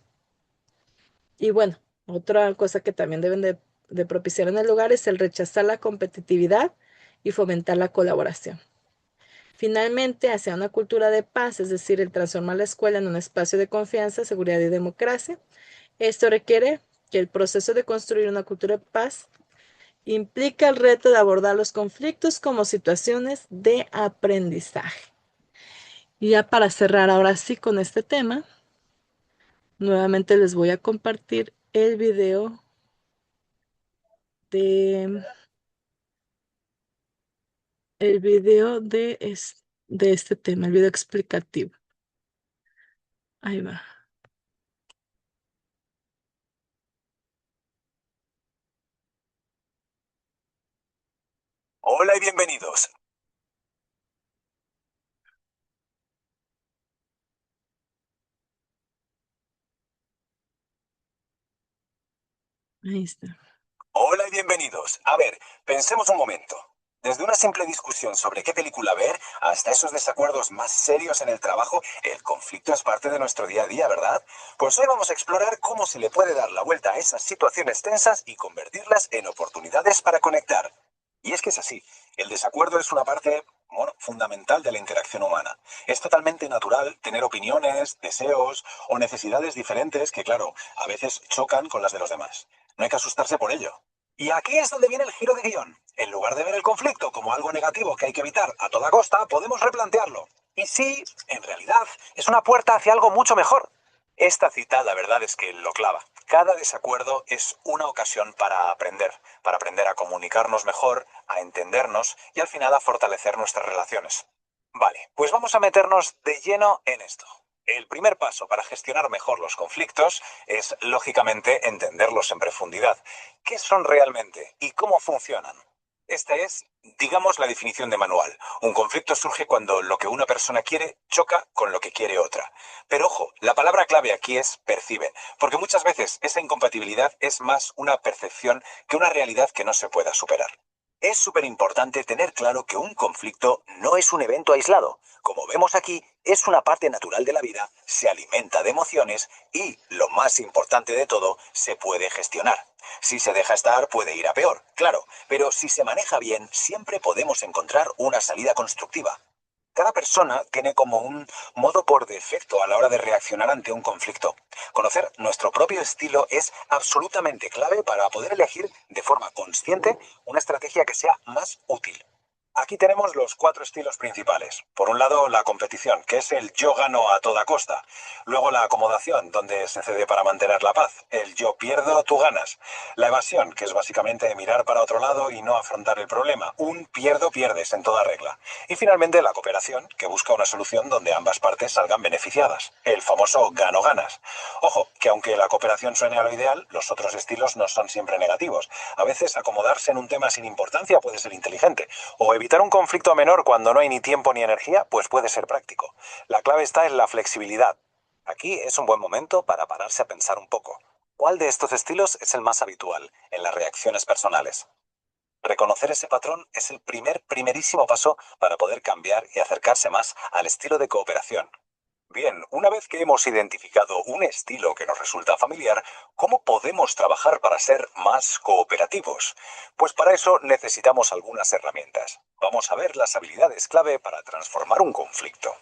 Y bueno, otra cosa que también deben de propiciar en el lugar es el rechazar la competitividad y fomentar la colaboración. Finalmente, hacia una cultura de paz, es decir, el transformar la escuela en un espacio de confianza, seguridad y democracia. Esto requiere que el proceso de construir una cultura de paz implica el reto de abordar los conflictos como situaciones de aprendizaje. Y ya para cerrar ahora sí con este tema, Nuevamente les voy a compartir el video de de este tema, el video explicativo. Ahí va. Hola y bienvenidos. Ahí está. Hola y bienvenidos. A ver, pensemos un momento. Desde una simple discusión sobre qué película ver hasta esos desacuerdos más serios en el trabajo, el conflicto es parte de nuestro día a día, ¿verdad? Pues hoy vamos a explorar cómo se le puede dar la vuelta a esas situaciones tensas y convertirlas en oportunidades para conectar. Y es que es así, el desacuerdo es una parte, bueno, fundamental de la interacción humana. Es totalmente natural tener opiniones, deseos o necesidades diferentes que, claro, a veces chocan con las de los demás. No hay que asustarse por ello. Y aquí es donde viene el giro de guión. En lugar de ver el conflicto como algo negativo que hay que evitar a toda costa, podemos replantearlo. Y sí, en realidad, es una puerta hacia algo mucho mejor. Esta cita, la verdad es que lo clava. Cada desacuerdo es una ocasión para aprender a comunicarnos mejor, a entendernos y al final a fortalecer nuestras relaciones. Vale, pues vamos a meternos de lleno en esto. El primer paso para gestionar mejor los conflictos es, lógicamente, entenderlos en profundidad. ¿Qué son realmente y cómo funcionan? Esta es, digamos, la definición de manual. Un conflicto surge cuando lo que una persona quiere choca con lo que quiere otra. Pero ojo, la palabra clave aquí es percibe, porque muchas veces esa incompatibilidad es más una percepción que una realidad que no se pueda superar. Es súper importante tener claro que un conflicto no es un evento aislado. Como vemos aquí, es una parte natural de la vida, se alimenta de emociones y, lo más importante de todo, se puede gestionar. Si se deja estar, puede ir a peor, claro, pero si se maneja bien, siempre podemos encontrar una salida constructiva. Cada persona tiene como un modo por defecto a la hora de reaccionar ante un conflicto. Conocer nuestro propio estilo es absolutamente clave para poder elegir de forma consciente una estrategia que sea más útil. Aquí tenemos los cuatro estilos principales. Por un lado, la competición, que es el yo gano a toda costa. Luego, la acomodación, donde se cede para mantener la paz. El yo pierdo, tú ganas. La evasión, que es básicamente mirar para otro lado y no afrontar el problema. Un pierdo, pierdes en toda regla. Y finalmente, la cooperación, que busca una solución donde ambas partes salgan beneficiadas. El famoso gano-ganas. Ojo, que aunque la cooperación suene a lo ideal, los otros estilos no son siempre negativos. A veces acomodarse en un tema sin importancia puede ser inteligente. O evitar un conflicto menor cuando no hay ni tiempo ni energía, pues puede ser práctico. La clave está en la flexibilidad. Aquí es un buen momento para pararse a pensar un poco. ¿Cuál de estos estilos es el más habitual en las reacciones personales? Reconocer ese patrón es el primerísimo paso para poder cambiar y acercarse más al estilo de cooperación. Bien, una vez que hemos identificado un estilo que nos resulta familiar, ¿cómo podemos trabajar para ser más cooperativos? Pues para eso necesitamos algunas herramientas. Vamos a ver las habilidades clave para transformar un conflicto.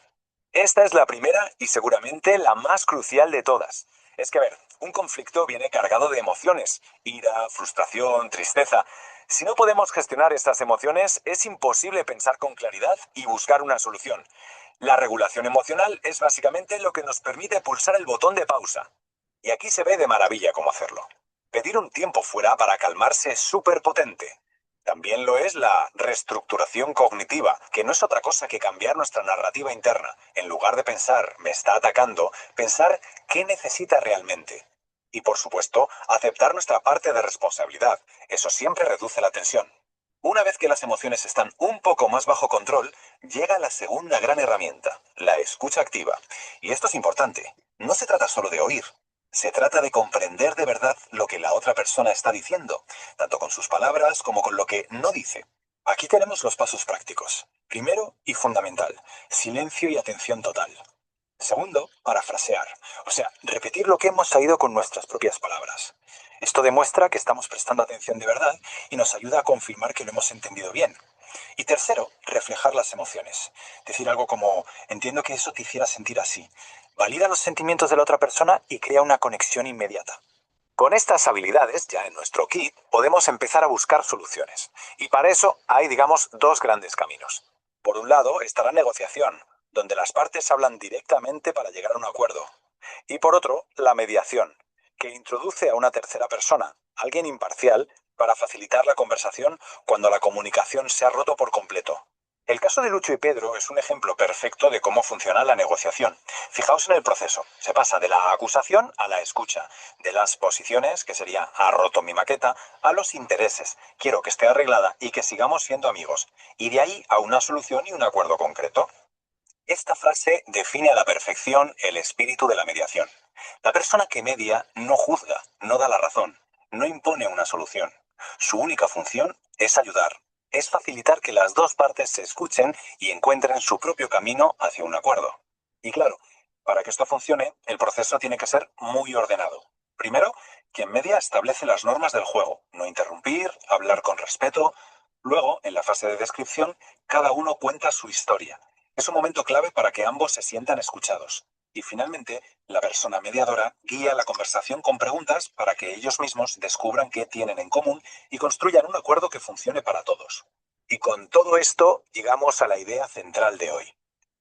Esta es la primera y seguramente la más crucial de todas. Es que, a ver, un conflicto viene cargado de emociones, ira, frustración, tristeza. Si no podemos gestionar estas emociones, es imposible pensar con claridad y buscar una solución. La regulación emocional es básicamente lo que nos permite pulsar el botón de pausa. Y aquí se ve de maravilla cómo hacerlo. Pedir un tiempo fuera para calmarse es súper potente. También lo es la reestructuración cognitiva, que no es otra cosa que cambiar nuestra narrativa interna. En lugar de pensar, me está atacando, pensar qué necesita realmente. Y por supuesto, aceptar nuestra parte de responsabilidad. Eso siempre reduce la tensión. Una vez que las emociones están un poco más bajo control, llega la segunda gran herramienta, la escucha activa. Y esto es importante. No se trata solo de oír. Se trata de comprender de verdad lo que la otra persona está diciendo, tanto con sus palabras como con lo que no dice. Aquí tenemos los pasos prácticos. Primero y fundamental, silencio y atención total. Segundo, parafrasear, o sea, repetir lo que hemos oído con nuestras propias palabras. Esto demuestra que estamos prestando atención de verdad y nos ayuda a confirmar que lo hemos entendido bien. Y tercero, reflejar las emociones. Decir algo como, entiendo que eso te hiciera sentir así. Valida los sentimientos de la otra persona y crea una conexión inmediata. Con estas habilidades, ya en nuestro kit, podemos empezar a buscar soluciones. Y para eso hay, digamos, dos grandes caminos. Por un lado está la negociación, donde las partes hablan directamente para llegar a un acuerdo. Y por otro, la mediación, que introduce a una tercera persona, alguien imparcial, para facilitar la conversación cuando la comunicación se ha roto por completo. El caso de Lucho y Pedro es un ejemplo perfecto de cómo funciona la negociación. Fijaos en el proceso. Se pasa de la acusación a la escucha, de las posiciones, que sería ha roto mi maqueta, a los intereses. Quiero que esté arreglada y que sigamos siendo amigos. Y de ahí a una solución y un acuerdo concreto. Esta frase define a la perfección el espíritu de la mediación. La persona que media no juzga, no da la razón, no impone una solución. Su única función es ayudar, es facilitar que las dos partes se escuchen y encuentren su propio camino hacia un acuerdo. Y claro, para que esto funcione, el proceso tiene que ser muy ordenado. Primero, quien media establece las normas del juego, no interrumpir, hablar con respeto. Luego, en la fase de descripción, cada uno cuenta su historia. Es un momento clave para que ambos se sientan escuchados. Y finalmente, la persona mediadora guía la conversación con preguntas para que ellos mismos descubran qué tienen en común y construyan un acuerdo que funcione para todos. Y con todo esto, llegamos a la idea central de hoy.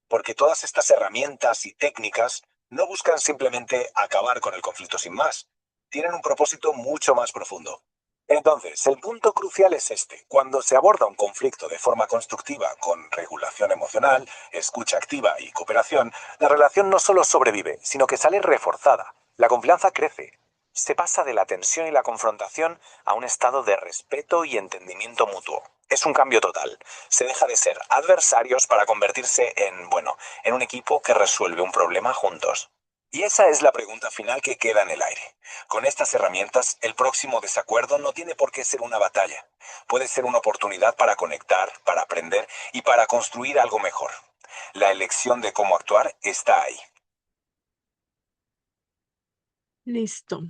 Porque todas estas herramientas y técnicas no buscan simplemente acabar con el conflicto sin más. Tienen un propósito mucho más profundo. Entonces, el punto crucial es este. Cuando se aborda un conflicto de forma constructiva, con regulación emocional, escucha activa y cooperación, la relación no solo sobrevive, sino que sale reforzada. La confianza crece. Se pasa de la tensión y la confrontación a un estado de respeto y entendimiento mutuo. Es un cambio total. Se deja de ser adversarios para convertirse en, bueno, en un equipo que resuelve un problema juntos. Y esa es la pregunta final que queda en el aire. Con estas herramientas, el próximo desacuerdo no tiene por qué ser una batalla. Puede ser una oportunidad para conectar, para aprender y para construir algo mejor. La elección de cómo actuar está ahí. Listo.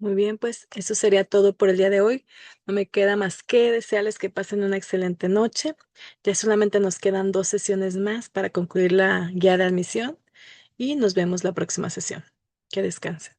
Muy bien, pues eso sería todo por el día de hoy. No me queda más que desearles que pasen una excelente noche. Ya solamente nos quedan 2 sesiones más para concluir la guía de admisión y nos vemos la próxima sesión. Que descansen.